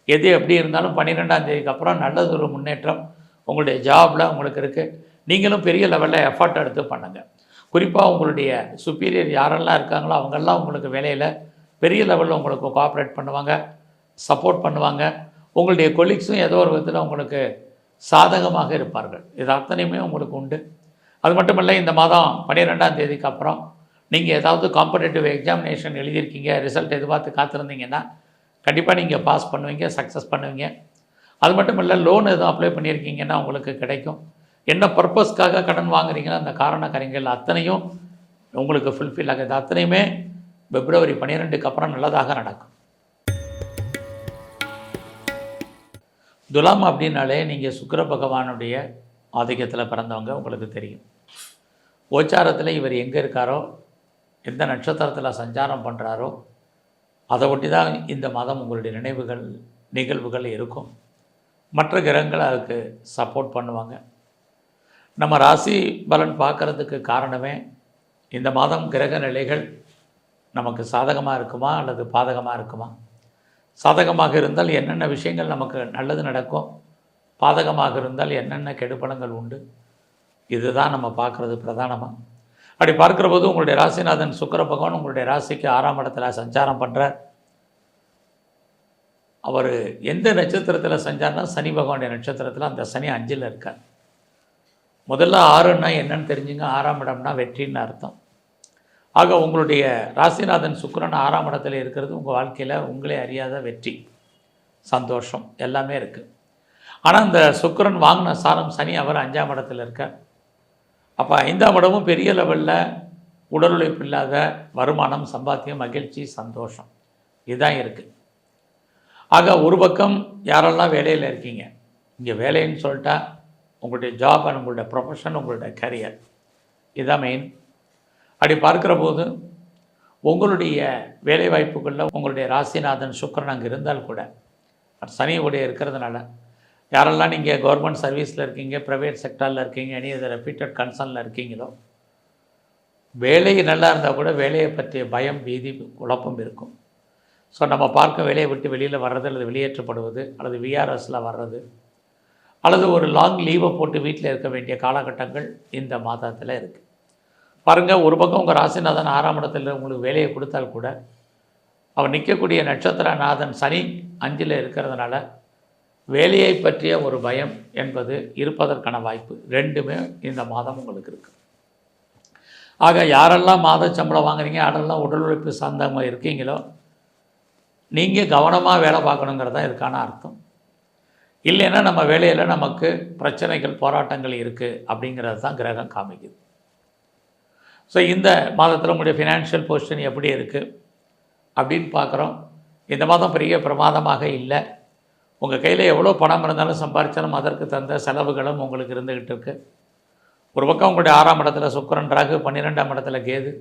எது எப்படி இருந்தாலும் 12ஆம் தேதிக்கு அப்புறம் நல்லதொரு முன்னேற்றம் உங்களுடைய ஜாபில் உங்களுக்கு இருக்குது. நீங்களும் பெரிய லெவலில் எஃபர்ட் எடுத்து பண்ணுங்கள். குறிப்பாக உங்களுடைய சுப்பீரியர் யாரெல்லாம் இருக்காங்களோ அவங்கெல்லாம் உங்களுக்கு வேலையில் பெரிய லெவலில் உங்களுக்கு கோஆப்ரேட் பண்ணுவாங்க, சப்போர்ட் பண்ணுவாங்க. உங்களுடைய கொலீக்ஸும் ஏதோ ஒரு விதத்தில் உங்களுக்கு சாதகமாக இருப்பார்கள். இது அத்தனையுமே உங்களுக்கு உண்டு. அது மட்டும் இல்லை, இந்த மாதம் 12ஆம் தேதிக்கு அப்புறம் நீங்கள் ஏதாவது காம்படேட்டிவ் எக்ஸாமினேஷன் எழுதியிருக்கீங்க, ரிசல்ட் எதிர்பார்த்து காத்திருந்தீங்கன்னா கண்டிப்பாக நீங்கள் பாஸ் பண்ணுவீங்க, சக்ஸஸ் பண்ணுவீங்க. அது மட்டும் இல்லை, லோன் எதுவும் அப்ளை பண்ணியிருக்கீங்கன்னா உங்களுக்கு கிடைக்கும். என்ன பர்பஸ்க்காக கடன் வாங்குறீங்களோ அந்த காரண காரியங்கள் அத்தனையும் உங்களுக்கு ஃபுல்ஃபில் ஆகுது. அத்தனையுமே பிப்ரவரி 12க்கு அப்புறம் நல்லதாக நடக்கும். துலாம் அப்படின்னாலே நீங்கள் சுக்கிர பகவானுடைய ஆதிக்கத்தில் பிறந்தவங்க, உங்களுக்கு தெரியும். கோச்சாரத்தில் இவர் எங்கே இருக்காரோ, எந்த நட்சத்திரத்தில் சஞ்சாரம் பண்ணுறாரோ அதை ஒட்டி தான் இந்த மாதம் உங்களுடைய நிகழ்வுகள் இருக்கும். மற்ற கிரகங்கள் அதுக்கு சப்போர்ட் பண்ணுவாங்க. நம்ம ராசி பலன் பார்க்குறதுக்கு காரணமே இந்த மாதம் கிரக நிலைகள் நமக்கு சாதகமாக இருக்குமா அல்லது பாதகமாக இருக்குமா. சாதகமாக இருந்தால் என்னென்ன விஷயங்கள் நமக்கு நல்லது நடக்கும், பாதகமாக இருந்தால் என்னென்ன கெடுபலங்கள் உண்டு, இதுதான் நம்ம பார்க்குறது பிரதானமாக. அப்படி பார்க்குற போது உங்களுடைய ராசிநாதன் சுக்கிர பகவான் உங்களுடைய ராசிக்கு 6ஆம் இடத்துல சஞ்சாரம் பண்ணுறார். அவர் எந்த நட்சத்திரத்தில் சஞ்சாரம்னா சனி பகவானுடைய நட்சத்திரத்தில், அந்த சனி 5ல் இருக்கார். முதல்ல 6ன்னா என்னன்னு தெரிஞ்சுங்க. 6ஆம் இடம்னா வெற்றின்னு அர்த்தம். ஆக உங்களுடைய ராசிநாதன் சுக்கிரன் 6ஆம் இடத்துல இருக்கிறது உங்கள் வாழ்க்கையில் உங்களே அறியாத வெற்றி, சந்தோஷம் எல்லாமே இருக்குது. ஆனால் இந்த சுக்கிரன் வாங்கின சாரம் சனி அவர் 5ஆம் இடத்துல இருக்கார். அப்போ 5ஆம் இடமும் பெரிய லெவலில் உடல் உழைப்பு இல்லாத வருமானம், சம்பாத்தியம், மகிழ்ச்சி, சந்தோஷம் இதுதான் இருக்குது. ஆக ஒரு பக்கம் யாரெல்லாம் வேலையில் இருக்கீங்க, இங்கே வேலைன்னு சொல்லிட்டா உங்களுடைய ஜாப் அண்ட் உங்களுடைய ப்ரொஃபஷன், உங்களுடைய கரியர், இதுதான் மெயின். அப்படி பார்க்குற போது உங்களுடைய வேலை வாய்ப்புகளில் உங்களுடைய ராசிநாதன் சுக்கிரன் அங்கே இருந்தால் கூட சனியுடைய இருக்கிறதுனால யாரெல்லாம் நீங்கள் கவர்மெண்ட் சர்வீஸில் இருக்கீங்க, ப்ரைவேட் செக்டாரில் இருக்கீங்க, எனி அதை ரெப்யூட்டட் கன்சர்னில் இருக்கீங்களோ, வேலை நல்லா இருந்தால் கூட வேலையை பற்றிய பயம், பீதி, குழப்பம் இருக்கும். ஸோ நம்ம பார்க்க வேலையை விட்டு வெளியில் வர்றது அல்லது வெளியேற்றப்படுவது அல்லது விஆர்எஸில் வர்றது அல்லது ஒரு லாங் லீவை போட்டு வீட்டில் இருக்க வேண்டிய காலகட்டங்கள் இந்த மாதத்தில் இருக்குது. பாருங்கள், ஒரு பக்கம் உங்கள் ராசிநாதன் 6ஆம் இடத்துல உங்களுக்கு வேலையை கொடுத்தால் கூட அவர் நிற்கக்கூடிய நட்சத்திரநாதன் சனி 5ல் இருக்கிறதுனால வேலையை பற்றிய ஒரு பயம் என்பது இருப்பதற்கான வாய்ப்பு ரெண்டுமே இந்த மாதம் உங்களுக்கு இருக்குது. ஆக யாரெல்லாம் மாத சம்பளம் வாங்குறீங்க, யாரெல்லாம் உடல் உழைப்பு சார்ந்தவங்க இருக்கீங்களோ நீங்கள் கவனமாக வேலை பார்க்கணுங்கிறது தான் இதுக்கான அர்த்தம். இல்லைன்னா நம்ம வேலையில் நமக்கு பிரச்சனைகள், போராட்டங்கள் இருக்குது அப்படிங்கிறது தான் கிரகம் காமிக்குது. ஸோ இந்த மாதத்தில் உங்களுடைய ஃபினான்ஷியல் பொசிஷன் எப்படி இருக்குது அப்படின்னு பார்க்குறோம். இந்த மாதம் பெரிய பிரமாதமாக இல்லை. உங்கள் கையில் எவ்வளோ பணம் இருந்தாலும் சம்பாதிச்சாலும் அதற்கு தந்த செலவுகளும் உங்களுக்கு இருந்துக்கிட்டு இருக்குது. ஒரு பக்கம் உங்களுடைய 6ஆம் இடத்துல சுக்கிரன், ராகு, 12ஆம் இடத்துல கேது.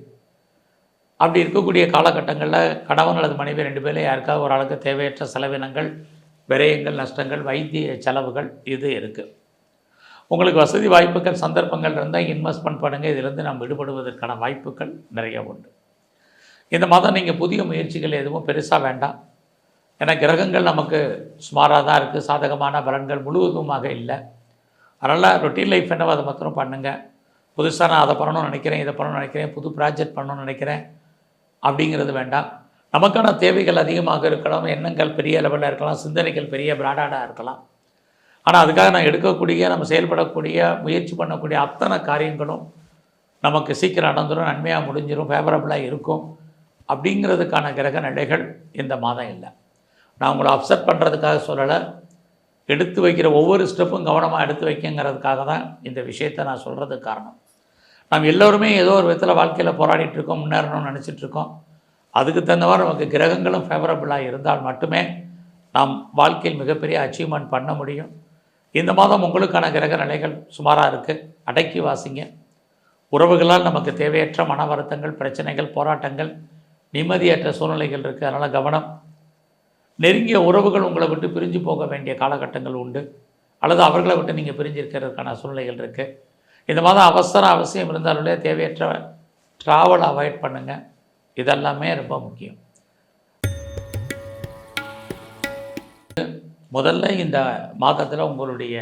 அப்படி இருக்கக்கூடிய காலகட்டங்களில் கணவன் அல்லது மனைவி 2 பேரில் யாருக்காவது ஒரு ஆளுக்கு தேவையற்ற செலவினங்கள், விரயங்கள், நஷ்டங்கள், வைத்திய செலவுகள் இது இருக்குது. உங்களுக்கு வசதி வாய்ப்புகள், சந்தர்ப்பங்கள் இருந்தால் இன்வெஸ்ட்மெண்ட் பண்ணுங்கள். இதிலிருந்து நாம் விடுபடுவதற்கான வாய்ப்புகள் நிறைய உண்டு. இந்த மாதம் நீங்கள் புதிய முயற்சிகள் எதுவும் பெருசாக வேண்டாம். ஏன்னா கிரகங்கள் நமக்கு சுமாராக தான் இருக்குது, சாதகமான பலன்கள் முழுவதுமாக இல்லை. அதனால் ரொட்டீன் லைஃப் என்னவோ அதை மாத்திரம் பண்ணுங்கள். புதுசாக நான் அதை பண்ணணும்னு நினைக்கிறேன், இதை பண்ணணும்னு நினைக்கிறேன், புது ப்ராஜெக்ட் பண்ணணும்னு நினைக்கிறேன் அப்படிங்கிறது வேண்டாம். நமக்கான தேவைகள் அதிகமாக இருக்கலாம், எண்ணங்கள் பெரிய லெவலில் இருக்கலாம், சிந்தனைகள் பெரிய பிராடாக இருக்கலாம். ஆனால் அதுக்காக நான் எடுக்கக்கூடிய, நம்ம செயல்படக்கூடிய, முயற்சி பண்ணக்கூடிய அத்தனை காரியங்களும் நமக்கு சீக்கிரம் நடந்துடும், நன்மையாக முடிஞ்சிடும், ஃபேவரபுளாக இருக்கும் அப்படிங்கிறதுக்கான கிரக நிலைகள் இந்த மாதம் இல்லை. நான் உங்களை அப்செட் பண்ணுறதுக்காக சொல்லலை, எடுத்து வைக்கிற ஒவ்வொரு ஸ்டெப்பும் கவனமாக எடுத்து வைக்கங்கிறதுக்காக தான் இந்த விஷயத்தை நான் சொல்கிறதுக்கு காரணம். நாம் எல்லோருமே ஏதோ ஒரு விதத்தில் வாழ்க்கையில் போராடிட்டுருக்கோம், முன்னேறணும்னு நினச்சிட்ருக்கோம். அதுக்கு தகுந்தவாறு நமக்கு கிரகங்களும் ஃபேவரபுளாக இருந்தால் மட்டுமே நாம் வாழ்க்கையில் மிகப்பெரிய அச்சீவ்மெண்ட் பண்ண முடியும். இந்த மாதம் உங்களுக்கான கிரக நிலைகள் சுமாராக இருக்குது, அடக்கி வாசிங்க. உறவுகளால் நமக்கு தேவையற்ற மன வருத்தங்கள், பிரச்சனைகள், போராட்டங்கள், நிம்மதியற்ற சூழ்நிலைகள் இருக்குது. அதனால் கவனம். நெருங்கிய உறவுகள் உங்களை விட்டு பிரிஞ்சு போக வேண்டிய காலகட்டங்கள் உண்டு, அல்லது அவர்களை விட்டு நீங்கள் பிரிஞ்சிருக்கிறதுக்கான சூழ்நிலைகள் இருக்குது. இந்த மாதம் அவசியம் இருந்தாலுமே தேவையற்ற ட்ராவல் அவாய்ட் பண்ணுங்கள். இதெல்லாமே ரொம்ப முக்கியம். முதல்ல இந்த மாதத்தில் உங்களுடைய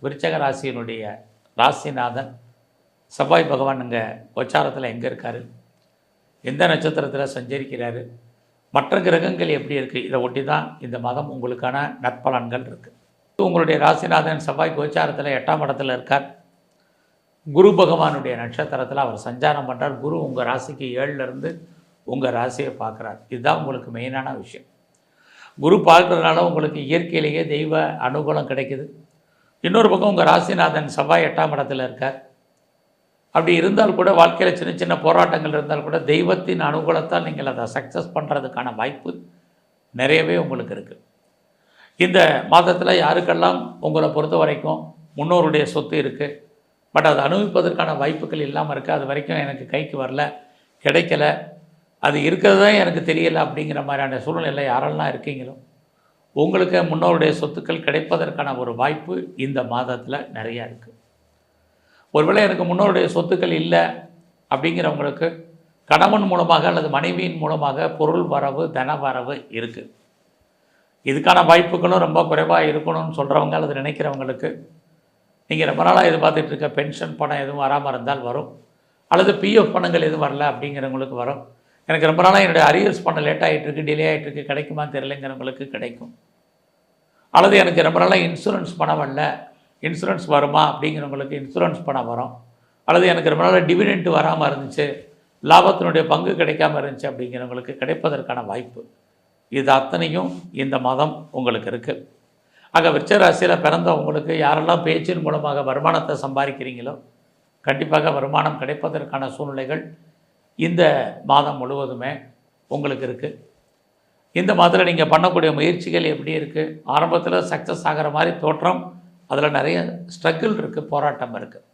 விருச்சக ராசியினுடைய ராசிநாதன் செவ்வாய் பகவான் இங்கே கோச்சாரத்தில் எங்கே இருக்கார், எந்த நட்சத்திரத்தில் சஞ்சரிக்கிறாரு, மற்ற கிரகங்கள் எப்படி இருக்குது, இதை ஒட்டி தான் இந்த மாதம் உங்களுக்கான நற்பலன்கள் இருக்குது. உங்களுடைய ராசிநாதன் செவ்வாய் கோச்சாரத்தில் 8ஆம் இடத்துல இருக்கார். குரு பகவானுடைய நட்சத்திரத்தில் அவர் சஞ்சாரம் பண்ணுறார். குரு உங்கள் ராசிக்கு 7லேருந்து உங்கள் ராசியை பார்க்குறார். இதுதான் உங்களுக்கு மெயினான விஷயம். குரு பார்க்குறதுனால உங்களுக்கு இயற்கையிலேயே தெய்வ அனுகூலம் கிடைக்குது. இன்னொரு பக்கம் உங்கள் ராசிநாதன் செவ்வாய் 8ஆம் இடத்துல இருக்கார். அப்படி இருந்தால் கூட வாழ்க்கையில் சின்ன சின்ன போராட்டங்கள் இருந்தால் கூட தெய்வத்தின் அனுகூலத்தால் நீங்கள் அதை சக்ஸஸ் பண்ணுறதுக்கான வாய்ப்பு நிறையவே உங்களுக்கு இருக்குது. இந்த மாதத்தில் யாருக்கெல்லாம் உங்களை பொறுத்த வரைக்கும் முன்னோருடைய சொத்து இருக்குது, பட் அதை அனுபவிப்பதற்கான வாய்ப்புகள் இல்லாமல் இருக்குது, அது வரைக்கும் எனக்கு கைக்கு வரல, கிடைக்கல, அது இருக்கிறது தான் எனக்கு தெரியலை அப்படிங்கிற மாதிரியான சூழ்நிலையில் யாரெல்லாம் இருக்கீங்களோ உங்களுக்கு முன்னோருடைய சொத்துக்கள் கிடைப்பதற்கான ஒரு வாய்ப்பு இந்த மாதத்தில் நிறையா இருக்குது. ஒருவேளை எனக்கு முன்னோருடைய சொத்துக்கள் இல்லை அப்படிங்கிறவங்களுக்கு கணவன் மூலமாக அல்லது மனைவியின் மூலமாக பொருள் வரவு, தன வரவு இருக்குது. இதுக்கான வாய்ப்புகளும் ரொம்ப குறைவாக இருக்கணும்னு சொல்கிறவங்க அல்லது நினைக்கிறவங்களுக்கு நீங்கள் ரொம்ப நாளாக எதிர்பார்த்துட்டு இருக்க பென்ஷன் பணம் எதுவும் வராமல் இருந்தால் வரும், அல்லது பிஎஃப் பணங்கள் எதுவும் வரல அப்படிங்கிறவங்களுக்கு வரும். எனக்கு ரொம்ப நாளாக என்னுடைய அரியர்ஸ் பணம் லேட் ஆகிட்டுருக்கு, டிலே ஆகிட்டுருக்கு, கிடைக்குமான்னு தெரியலைங்கிறவங்களுக்கு கிடைக்கும். அல்லது எனக்கு ரொம்ப நாளாக இன்சூரன்ஸ் பணம் வரல, இன்சூரன்ஸ் வருமா அப்படிங்கிறவங்களுக்கு இன்சூரன்ஸ் பணம் வரும். அல்லது எனக்கு ரொம்ப நாளாக டிவிடெண்ட் வராமல் இருந்துச்சு, லாபத்தினுடைய பங்கு கிடைக்காமல் இருந்துச்சு அப்படிங்கிறவங்களுக்கு கிடைப்பதற்கான வாய்ப்பு இது அத்தனையும் இந்த மாதம் உங்களுக்கு இருக்குது. ஆக விருச்சிக ராசியில் பிறந்த உங்களுக்கு யாரெல்லாம் பேச்சின் மூலமாக வருமானத்தை சம்பாதிக்கிறீங்களோ கண்டிப்பாக வருமானம் கிடைப்பதற்கான சூழ்நிலைகள் இந்த மாதம் முழுவதுமே உங்களுக்கு இருக்குது. இந்த மாதத்தில் நீங்கள் பண்ணக்கூடிய முயற்சிகள் எப்படி இருக்குது, ஆரம்பத்தில் சக்ஸஸ் ஆகிற மாதிரி தோற்றம், அதில் நிறைய ஸ்ட்ரகிள் இருக்குது, போராட்டம் இருக்குது.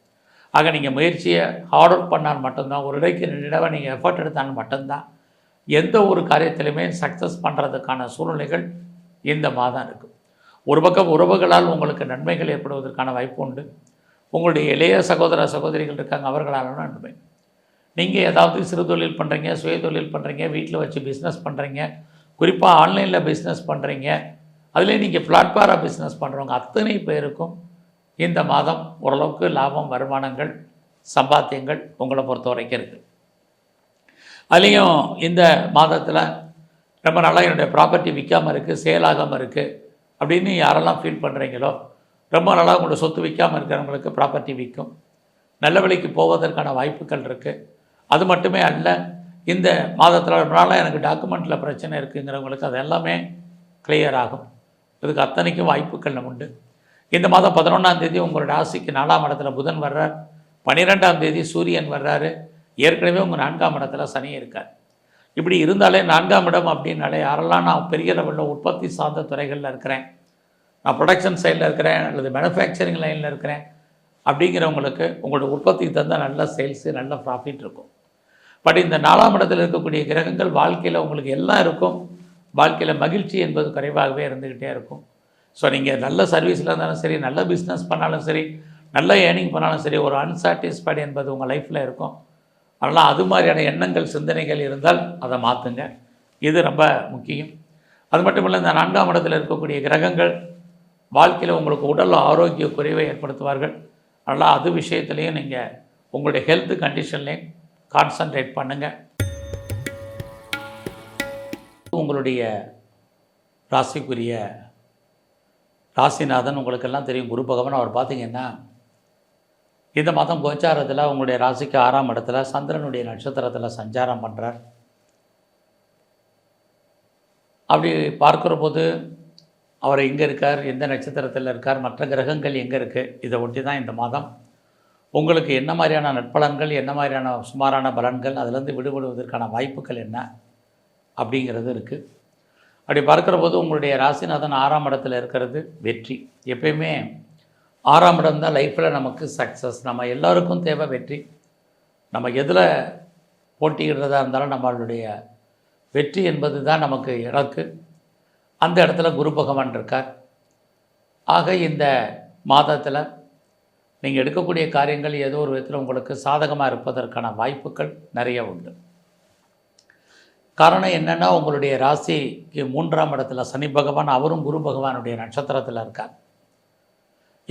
ஆக நீங்கள் முயற்சியை ஹார்ட் ஒர்க் பண்ணால் மட்டும்தான், ஒரு இடைக்கு 2 தடவை நீங்கள் எஃபர்ட் எடுத்தால் மட்டும்தான் எந்த ஒரு காரியத்திலுமே சக்ஸஸ் பண்ணுறதுக்கான சூழ்நிலைகள் இந்த மாதம் இருக்குது. ஒரு பக்கம் உறவுகளால் உங்களுக்கு நன்மைகள் ஏற்படுவதற்கான வாய்ப்பு உண்டு. உங்களுடைய இளைய சகோதர சகோதரிகள் இருக்காங்க, அவர்களாலும் நன்மை. நீங்கள் ஏதாவது சிறு தொழில் பண்ணுறீங்க, சுய தொழில் பண்ணுறீங்க, வீட்டில் வச்சு பிஸ்னஸ் பண்ணுறீங்க, குறிப்பாக ஆன்லைனில் பிஸ்னஸ் பண்ணுறீங்க, அதிலே நீங்கள் பிளாட்ஃபாராக பிஸ்னஸ் பண்ணுறவங்க அத்தனை பேருக்கும் இந்த மாதம் ஓரளவுக்கு லாபம், வருமானங்கள், சம்பாத்தியங்கள் உங்களை பொறுத்த வரைக்கும் இருக்குது. அதுலேயும் இந்த மாதத்தில் ரொம்ப நாளாக என்னுடைய ப்ராப்பர்ட்டி விற்காமல் இருக்குது, சேல் ஆகாமல் இருக்குது அப்படின்னு யாரெல்லாம் ஃபீல் பண்ணுறீங்களோ, ரொம்ப நாளாக உங்களோட சொத்து விற்காமல் இருக்கிறவங்களுக்கு ப்ராப்பர்ட்டி விற்கும், நல்ல விலைக்கு போவதற்கான வாய்ப்புகள் இருக்குது. அது மட்டுமே அல்ல, இந்த மாதத்தில் ரொம்ப நாளாக எனக்கு டாக்குமெண்ட்டில் பிரச்சனை இருக்குங்கிறவங்களுக்கு அது எல்லாமே கிளியர் ஆகும். இதுக்கு அத்தனைக்கும் வாய்ப்புகள் உண்டு. இந்த மாதம் 11ஆம் தேதி உங்களோட ராசிக்கு 4ஆம் இடத்துல புதன் வர்றார், 12ஆம் தேதி சூரியன் வர்றாரு, ஏற்கனவே உங்கள் 4ஆம் இடத்துல சனி இருக்கார். இப்படி இருந்தாலே 4ஆம் இடம் அப்படின்னாலே யாரெல்லாம் நான் பெரிய லெவலில் உற்பத்தி சார்ந்த துறைகளில் இருக்கிறேன், நான் ப்ரொடக்ஷன் சைடில் இருக்கிறேன் அல்லது மேனுஃபேக்சரிங் லைனில் இருக்கிறேன் அப்படிங்கிறவங்களுக்கு உங்களோட உற்பத்திக்கு தந்தால் நல்ல சேல்ஸு, நல்ல ப்ராஃபிட் இருக்கும். பட் இந்த 4ஆம் இடத்தில் இருக்கக்கூடிய கிரகங்கள் வாழ்க்கையில் உங்களுக்கு எல்லாம் இருக்கும், வாழ்க்கையில் மகிழ்ச்சி என்பது குறைவாகவே இருந்துக்கிட்டே இருக்கும். ஸோ நீங்கள் நல்ல சர்வீஸில் இருந்தாலும் சரி, நல்ல பிஸ்னஸ் பண்ணாலும் சரி, நல்ல ஏர்னிங் பண்ணாலும் சரி, ஒரு அன்சாட்டிஸ்ஃபைடு என்பது உங்கள் லைஃப்பில் இருக்கும். அதனால் அது மாதிரியான எண்ணங்கள் சிந்தனைகள் இருந்தால் அதை மாற்றுங்க. இது ரொம்ப முக்கியம். அது மட்டும் இல்லை, இந்த 4ஆம் இடத்தில் இருக்கக்கூடிய கிரகங்கள் வாழ்க்கையில் உங்களுக்கு உடல் ஆரோக்கிய குறைவை ஏற்படுத்துவார்கள். அதனால் அது விஷயத்துலேயும் நீங்கள் உங்களுடைய ஹெல்த் கண்டிஷன்லேயும் கான்சன்ட்ரேட் பண்ணுங்கள். உங்களுடைய ராசிக்குரிய ராசிநாதன் உங்களுக்கெல்லாம் தெரியும், குரு பகவான். அவர் பார்த்திங்கன்னா இந்த மாதம் கோச்சாரத்தில் உங்களுடைய ராசிக்கு 6ஆம் இடத்துல சந்திரனுடைய நட்சத்திரத்தில் சஞ்சாரம் பண்ணுறார். அப்படி பார்க்குற போது அவர் எங்கே இருக்கார், எந்த நட்சத்திரத்தில் இருக்கார், மற்ற கிரகங்கள் எங்கே இருக்குது, இதை ஒட்டி தான் இந்த மாதம் உங்களுக்கு என்ன மாதிரியான நற்பலன்கள், என்ன மாதிரியான சுமாரான பலன்கள், அதிலேருந்து விடுபடுவதற்கான வாய்ப்புகள் என்ன அப்படிங்கிறது இருக்குது. அப்படி பார்க்குற போது உங்களுடைய ராசிநாதன் 6ஆம் இடத்துல இருக்கிறது வெற்றி. எப்பயுமே 6ஆம் இடம் தான் லைஃப்பில் நமக்கு சக்ஸஸ். நம்ம எல்லோருக்கும் தேவை வெற்றி. நம்ம எதில் போட்டியிடுறதா இருந்தாலும் நம்மளுடைய வெற்றி என்பது தான் நமக்கு இலக்கு. அந்த இடத்துல குரு பகவான் இருக்கார். ஆக இந்த மாதத்தில் நீங்கள் எடுக்கக்கூடிய காரியங்கள் ஏதோ ஒரு விதத்தில் உங்களுக்கு சாதகமாக இருப்பதற்கான வாய்ப்புகள் நிறைய உண்டு. காரணம் என்னென்னா, உங்களுடைய ராசிக்கு 3ஆம் இடத்துல சனி பகவான், அவரும் குரு பகவானுடைய நட்சத்திரத்தில் இருக்கார்.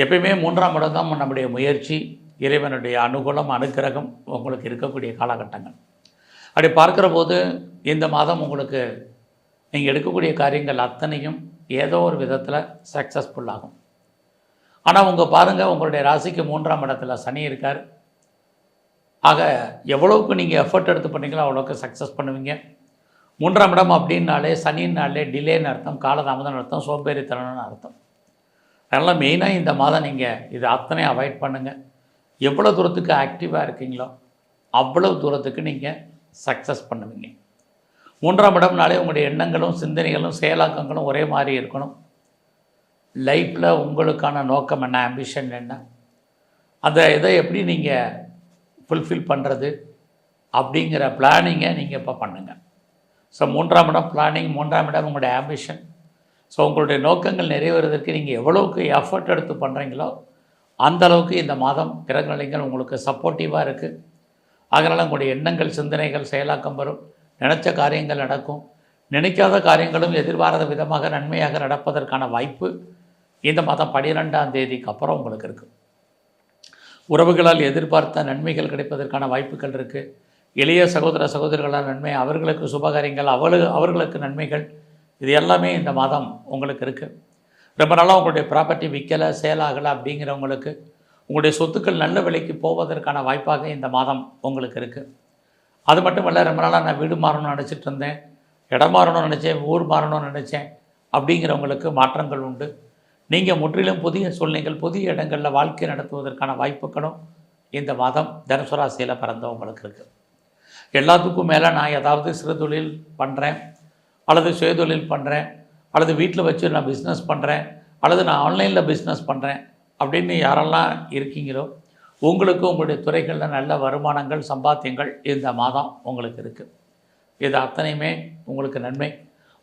எப்பயுமே 3ஆம் இடம் தான் நம்முடைய முயற்சி, இறைவனுடைய அனுகூலம், அனுக்கிரகம் உங்களுக்கு இருக்கக்கூடிய காலகட்டங்கள். அப்படி பார்க்குற போது இந்த மாதம் உங்களுக்கு நீங்கள் எடுக்கக்கூடிய காரியங்கள் அத்தனையும் ஏதோ ஒரு விதத்தில் சக்ஸஸ்ஃபுல்லாகும். ஆனால் பாருங்கள், உங்களுடைய ராசிக்கு 3ஆம் இடத்துல சனி இருக்கார். ஆக எவ்வளோவுக்கு நீங்கள் எஃபர்ட் எடுத்து பண்ணீங்களோ அவ்வளோக்கு சக்ஸஸ் பண்ணுவீங்க. 3ஆம் இடம் அப்படின்னாலே சனின்னாலே டிலேன்னு அர்த்தம், காலதாமதம்னு அர்த்தம், சோம்பேறித்தனம்னு அர்த்தம். அதனால் மெயினாக இந்த மாதம் நீங்கள் இதை அத்தனையும் அவாய்ட் பண்ணுங்கள். எவ்வளோ தூரத்துக்கு ஆக்டிவாக இருக்கீங்களோ அவ்வளோ தூரத்துக்கு நீங்கள் சக்ஸஸ் பண்ணுவீங்க. 3ஆம் இடம்னாலே உங்களுடைய எண்ணங்களும் சிந்தனைகளும் செயலாக்கங்களும் ஒரே மாதிரி இருக்கணும். லைஃப்பில் உங்களுக்கான நோக்கம் என்ன, ஆம்பிஷன் என்ன, அந்த இதை எப்படி நீங்கள் ஃபுல்ஃபில் பண்ணுறது அப்படிங்கிற பிளானிங்கை நீங்கள் இப்போ பண்ணுங்கள். ஸோ 3ஆம் இடம் பிளானிங், 3ஆம் இடம் உங்களுடைய ஆம்பிஷன். ஸோ உங்களுடைய நோக்கங்கள் நிறைவேறுவதற்கு நீங்கள் எவ்வளோக்கு எஃபர்ட் எடுத்து பண்ணுறீங்களோ அந்தளவுக்கு இந்த மாதம் கிரகநிலைகள் உங்களுக்கு சப்போர்ட்டிவாக இருக்குது. அதனால் உங்களுடைய எண்ணங்கள் சிந்தனைகள் செயலாக்கம் வரும். நினச்ச காரியங்கள் நடக்கும். நினைக்காத காரியங்களும் எதிர்பாராத விதமாக நன்மையாக நடப்பதற்கான வாய்ப்பு இந்த மாதம் 12ஆம் தேதிக்கு அப்புறம் உங்களுக்கு இருக்குது. உறவுகளால் எதிர்பார்த்த நன்மைகள் கிடைப்பதற்கான வாய்ப்புகள் இருக்குது. எளிய சகோதர சகோதரிகளால் நன்மை, அவர்களுக்கு சுபகாரியங்கள், அவர்களுக்கு நன்மைகள், இது எல்லாமே இந்த மாதம் உங்களுக்கு இருக்குது. ரொம்ப நாளாக உங்களுடைய ப்ராப்பர்ட்டி விற்கலை, சேலாகலை அப்படிங்கிறவங்களுக்கு உங்களுடைய சொத்துக்கள் நல்ல விலைக்கு போவதற்கான வாய்ப்பாக இந்த மாதம் உங்களுக்கு இருக்குது. அது மட்டும் இல்லை, ரொம்ப நாளாக நான் வீடு மாறணும்னு நினச்சிட்டு இருந்தேன், இடம் மாறணும்னு நினச்சேன், ஊர் மாறணும்னு நினச்சேன் அப்படிங்கிறவங்களுக்கு மாற்றங்கள் உண்டு. நீங்கள் முற்றிலும் புதிய சூழ்நிலைகள், புதிய இடங்களில் வாழ்க்கை நடத்துவதற்கான வாய்ப்புகளும் இந்த மாதம் தனுசு ராசியில் பிறந்தவங்களுக்கு இருக்குது. எல்லாத்துக்கும் மேலே நான் ஏதாவது சிறு தொழில் பண்ணுறேன், அல்லது சுயதொழில் பண்ணுறேன், அல்லது வீட்டில் வச்சு நான் பிஸ்னஸ் பண்ணுறேன், அல்லது நான் ஆன்லைனில் பிஸ்னஸ் பண்ணுறேன் அப்படின்னு யாரெல்லாம் இருக்கீங்களோ உங்களுக்கு உங்களுடைய துறைகளில் நல்ல வருமானங்கள், சம்பாத்தியங்கள் இந்த மாதம் உங்களுக்கு இருக்குது. இது அத்தனையுமே உங்களுக்கு நன்மை.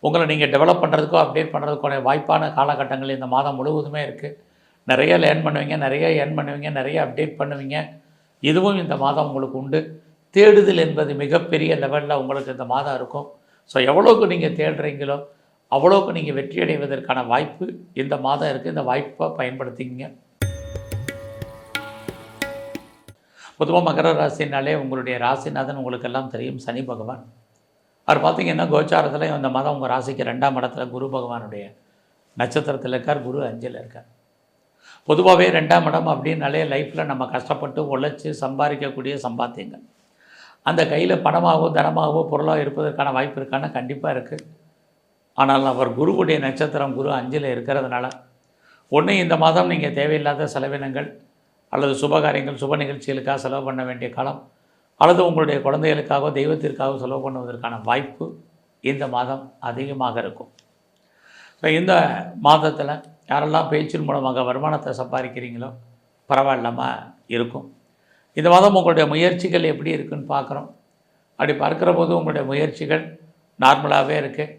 உங்களை நீங்கள் டெவலப் பண்ணுறதுக்கோ அப்டேட் பண்ணுறதுக்கான வாய்ப்பான காலகட்டங்கள் இந்த மாதம் முழுவதுமே இருக்குது. நிறைய லேர்ன் பண்ணுவீங்க, நிறைய ஏர்ன் பண்ணுவீங்க, நிறைய அப்டேட் பண்ணுவீங்க. இதுவும் இந்த மாதம் உங்களுக்கு உண்டு. தேடுதல் என்பது மிகப்பெரிய லெவலில் உங்களுக்கு இந்த மாதம் இருக்கும். ஸோ எவ்வளோக்கு நீங்கள் தேடுறீங்களோ அவ்வளோக்கு நீங்கள் வெற்றி அடைவதற்கான வாய்ப்பு இந்த மாதம் இருக்குது. இந்த வாய்ப்பை பயன்படுத்திக்கிங்க. பொதுவாக மகர ராசினாலே உங்களுடைய ராசிநாதன் உங்களுக்கெல்லாம் தெரியும், சனி பகவான். அவர் பார்த்திங்கன்னா கோச்சாரத்தில் இந்த மாதம் உங்கள் ராசிக்கு 2ஆம் இடத்துல குரு பகவானுடைய நட்சத்திரத்தில் இருக்கார், குரு 5ல் இருக்கார். பொதுவாகவே 2ஆம் இடம் அப்படின்னாலே லைஃப்பில் நம்ம கஷ்டப்பட்டு உழைச்சி சம்பாதிக்கக்கூடிய சம்பாத்தியங்கள், அந்த கையில் பணமாகவோ தனமாகவோ பொருளாக இருப்பதற்கான வாய்ப்பு இருக்கான கண்டிப்பாக இருக்குது. ஆனால் அவர் குருவுடைய நட்சத்திரம் குரு 5ல் இருக்கிறதுனால ஒன்று இந்த மாதம் நீங்கள் தேவையில்லாத செலவினங்கள் அல்லது சுபகாரியங்கள், சுப நிகழ்ச்சிகளுக்காக செலவு பண்ண வேண்டிய காலம், அல்லது உங்களுடைய குழந்தைகளுக்காக தெய்வத்திற்காக செலவு பண்ணுவதற்கான வாய்ப்பு இந்த மாதம் அதிகமாக இருக்கும். ஸோ இந்த மாதத்தில் யாரெல்லாம் பேச்சின் மூலமாக வருமானத்தை சம்பாதிக்கிறீங்களோ பரவாயில்லாமல் இருக்கும். இந்த மாதம் உங்களுடைய முயற்சிகள் எப்படி இருக்குதுன்னு பார்க்குறோம். அப்படி பார்க்குற போது உங்களுடைய முயற்சிகள் நார்மலாகவே இருக்குது.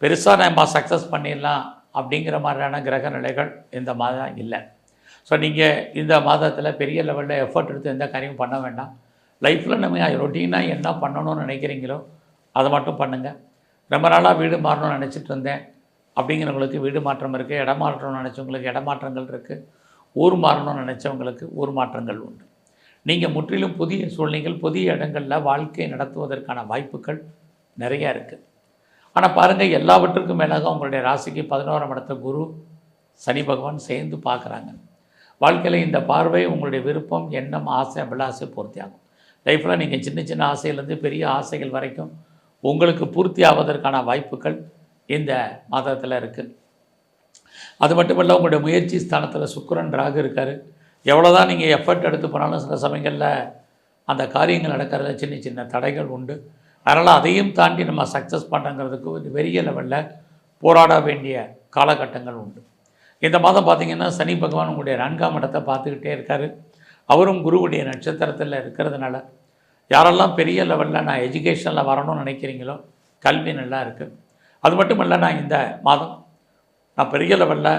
பெருசாக நம்ம சக்ஸஸ் பண்ணிடலாம் அப்படிங்கிற மாதிரியான கிரக நிலைகள் இந்த மாதம் இல்லை. ஸோ நீங்கள் இந்த மாதத்தில் பெரிய லெவலில் எஃபர்ட் எடுத்து எந்த காரியமும் பண்ண வேண்டாம். லைஃப்பில் நம்ம ரொட்டீனாக என்ன பண்ணணும்னு நினைக்கிறீங்களோ அதை மட்டும் பண்ணுங்கள். ரொம்ப நாளாக வீடு மாறணும்னு நினச்சிட்டு இருந்தேன் அப்படிங்கிறவங்களுக்கு வீடு மாற்றம் இருக்குது. இடம் மாற்றணும்னு நினச்சவங்களுக்கு இடமாற்றங்கள் இருக்குது. ஊர் மாறணும்னு நினச்சவங்களுக்கு ஊர் மாற்றங்கள் உண்டு. நீங்கள் முற்றிலும் புதிய சூழ்நிலைகள், புதிய இடங்களில் வாழ்க்கை நடத்துவதற்கான வாய்ப்புகள் நிறையா இருக்குது. ஆனால் பாருங்கள், எல்லாவற்றுக்கும் மேலாக உங்களுடைய ராசிக்கு 11ஆம் இடத்த குரு சனி பகவான் சேர்ந்து பார்க்குறாங்க. வாழ்க்கையில் இந்த பார்வை உங்களுடைய விருப்பம், எண்ணம், ஆசை, அபிலாசை பூர்த்தி ஆகும். லைஃப்பில் நீங்கள் சின்ன சின்ன ஆசையிலேருந்து பெரிய ஆசைகள் வரைக்கும் உங்களுக்கு பூர்த்தி ஆவதற்கான வாய்ப்புகள் இந்த மாதத்தில் இருக்குது. அது மட்டும் இல்லை, உங்களுடைய முயற்சி ஸ்தானத்தில் சுக்கிரன் ராகு இருக்கார். எவ்வளோ தான் நீங்கள் எஃபர்ட் எடுத்து போனாலும் சில சமயங்களில் அந்த காரியங்கள் நடக்கிறதுல சின்ன சின்ன தடைகள் உண்டு. அதனால் அதையும் தாண்டி நம்ம சக்ஸஸ் பண்ணுறங்கிறதுக்கு ஒரு பெரிய லெவலில் போராட வேண்டிய காலகட்டங்கள் உண்டு. இந்த மாதம் பார்த்திங்கன்னா சனி பகவான் உங்களுடைய 4ஆம் இடத்தை பார்த்துக்கிட்டே இருக்கார். அவரும் குருவுடைய நட்சத்திரத்தில் இருக்கிறதுனால யாரெல்லாம் பெரிய லெவலில் நான் எஜுகேஷனில் வரணும்னு நினைக்கிறீங்களோ கல்வி நல்லா இருக்குது. அது மட்டும் இல்லை, நான் இந்த மாதம் நான் பெரிய லெவலில்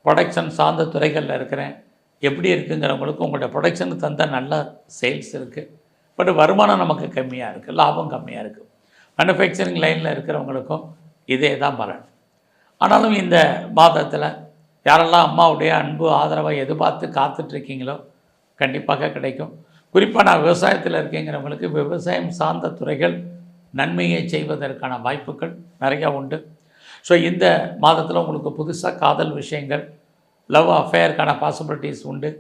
ப்ரொடக்ஷன் சார்ந்த துறைகளில் இருக்கிறேன். எப்படி இருக்குங்கிறவங்களுக்கு உங்களுடைய ப்ரொடக்ஷனுக்கு தந்த நல்ல சேல்ஸ் இருக்குது. பட் வருமானம் நமக்கு கம்மியாக இருக்குது, லாபம் கம்மியாக இருக்குது. மேனுஃபேக்சரிங் லைனில் இருக்கிறவங்களுக்கும் இதே தான் பலன். ஆனாலும் இந்த மாதத்தில் யாரெல்லாம் அம்மாவுடைய அன்பு ஆதரவை எதிர்பார்த்து காத்துட்ருக்கீங்களோ கண்டிப்பாக கிடைக்கும். குறிப்பாக நான் விவசாயத்தில் இருக்கேங்கிறவங்களுக்கு விவசாயம் சார்ந்த துறைகள் நன்மையை செய்வதற்கான வாய்ப்புகள் நிறையா உண்டு. ஸோ இந்த மாதத்தில் உங்களுக்கு புதுசாக காதல் விஷயங்கள், லவ் அஃபேருக்கான பாசிபிலிட்டிஸ் உண்டு.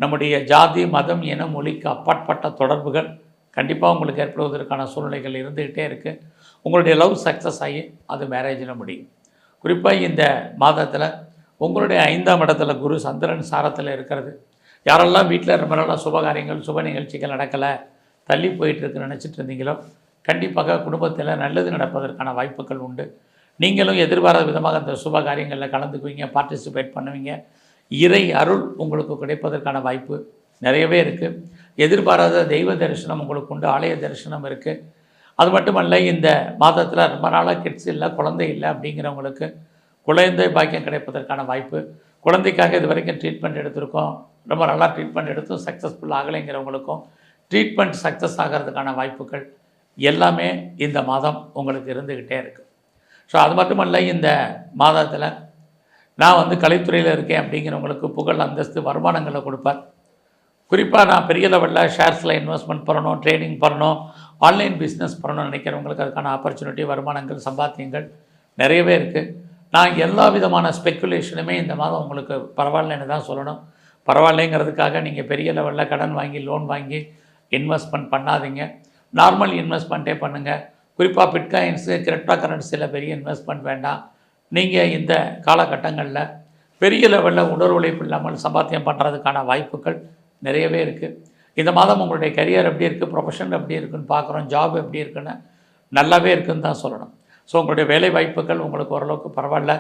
நம்முடைய ஜாதி, மதம், இனம், மொழிக்கு அப்பாற்பட்ட தொடர்புகள் கண்டிப்பாக உங்களுக்கு ஏற்படுவதற்கான சூழ்நிலைகள் இருந்துக்கிட்டே இருக்குது. உங்களுடைய லவ் சக்ஸஸ் ஆகி அது மேரேஜில் முடியும். குறிப்பாக இந்த மாதத்தில் உங்களுடைய 5ஆம் இடத்துல குரு சந்திரன் சாரத்தில் இருக்கிறது. யாரெல்லாம் வீட்டில் ரொம்ப நாளாக சுபகாரியங்கள், சுப நிகழ்ச்சிகள் நடக்கலை, தள்ளி போயிட்டுருக்குன்னு நினச்சிட்டு இருந்தீங்களோ கண்டிப்பாக குடும்பத்தில் நல்லது நடப்பதற்கான வாய்ப்புகள் உண்டு. நீங்களும் எதிர்பாராத விதமாக அந்த சுப காரியங்களில் கலந்துக்குவீங்க, பார்ட்டிசிபேட் பண்ணுவீங்க. இறை அருள் உங்களுக்கு கிடைப்பதற்கான வாய்ப்பு நிறையவே இருக்குது. எதிர்பாராத தெய்வ தரிசனம் உங்களுக்கு உண்டு, ஆலய தரிசனம் இருக்குது. அது மட்டுமல்ல, இந்த மாதத்தில் ரொம்ப நாளாக கிட்ஸ் இல்லை, குழந்தை இல்லை அப்படிங்கிறவங்களுக்கு குழந்தை பாக்கியம் கிடைப்பதற்கான வாய்ப்பு. குழந்தைக்காக இது வரைக்கும் ட்ரீட்மெண்ட் எடுத்திருக்கோம், ரொம்ப நல்லா ட்ரீட்மெண்ட் எடுத்தும் சக்ஸஸ்ஃபுல் ஆகலைங்கிறவங்களுக்கும் ட்ரீட்மெண்ட் சக்ஸஸ் ஆகிறதுக்கான வாய்ப்புகள் எல்லாமே இந்த மாதம் உங்களுக்கு இருந்துக்கிட்டே இருக்குது. ஸோ அது மட்டுமல்ல, இந்த மாதத்தில் நான் கலைத்துறையில் இருக்கேன் அப்படிங்கிறவங்களுக்கு புகழ், அந்தஸ்து, வருமானங்களை கொடுப்பார். குறிப்பாக நான் பெரிய லெவலில் ஷேர்ஸில் இன்வெஸ்ட்மெண்ட் பண்ணணும், ட்ரேடிங் பண்ணணும், ஆன்லைன் பிஸ்னஸ் பண்ணணும்னு நினைக்கிறவங்களுக்கு அதுக்கான ஆப்பர்ச்சுனிட்டி, வருமானங்கள், சம்பாத்தியங்கள் நிறையவே இருக்குது. நான் எல்லா விதமான ஸ்பெக்குலேஷனுமே இந்த மாதம் உங்களுக்கு பரவாயில்லைன்னு தான் சொல்லணும். பரவாயில்லைங்கிறதுக்காக நீங்கள் பெரிய லெவலில் கடன் வாங்கி, லோன் வாங்கி இன்வெஸ்ட்மெண்ட் பண்ணாதீங்க. நார்மல் இன்வெஸ்ட்மெண்ட்டே பண்ணுங்கள். குறிப்பாக பிட்காயின்ஸு, கிரிப்டோ கரன்சியில் பெரிய இன்வெஸ்ட்மெண்ட் வேண்டாம். நீங்கள் இந்த காலகட்டங்களில் பெரிய லெவலில் உடல் உழைப்பு இல்லாமல் சம்பாத்தியம் பண்ணுறதுக்கான வாய்ப்புகள் நிறையவே இருக்குது. இந்த மாதம் உங்களுடைய கரியர் எப்படி இருக்குது, ப்ரொஃபஷன் எப்படி இருக்குதுன்னு பார்க்குறோம், ஜாப் எப்படி இருக்குன்னு நல்லாவே இருக்குதுன்னு தான் சொல்லணும். ஸோ உங்களுடைய வேலை வாய்ப்புகள் உங்களுக்கு ஓரளவுக்கு பரவாயில்ல.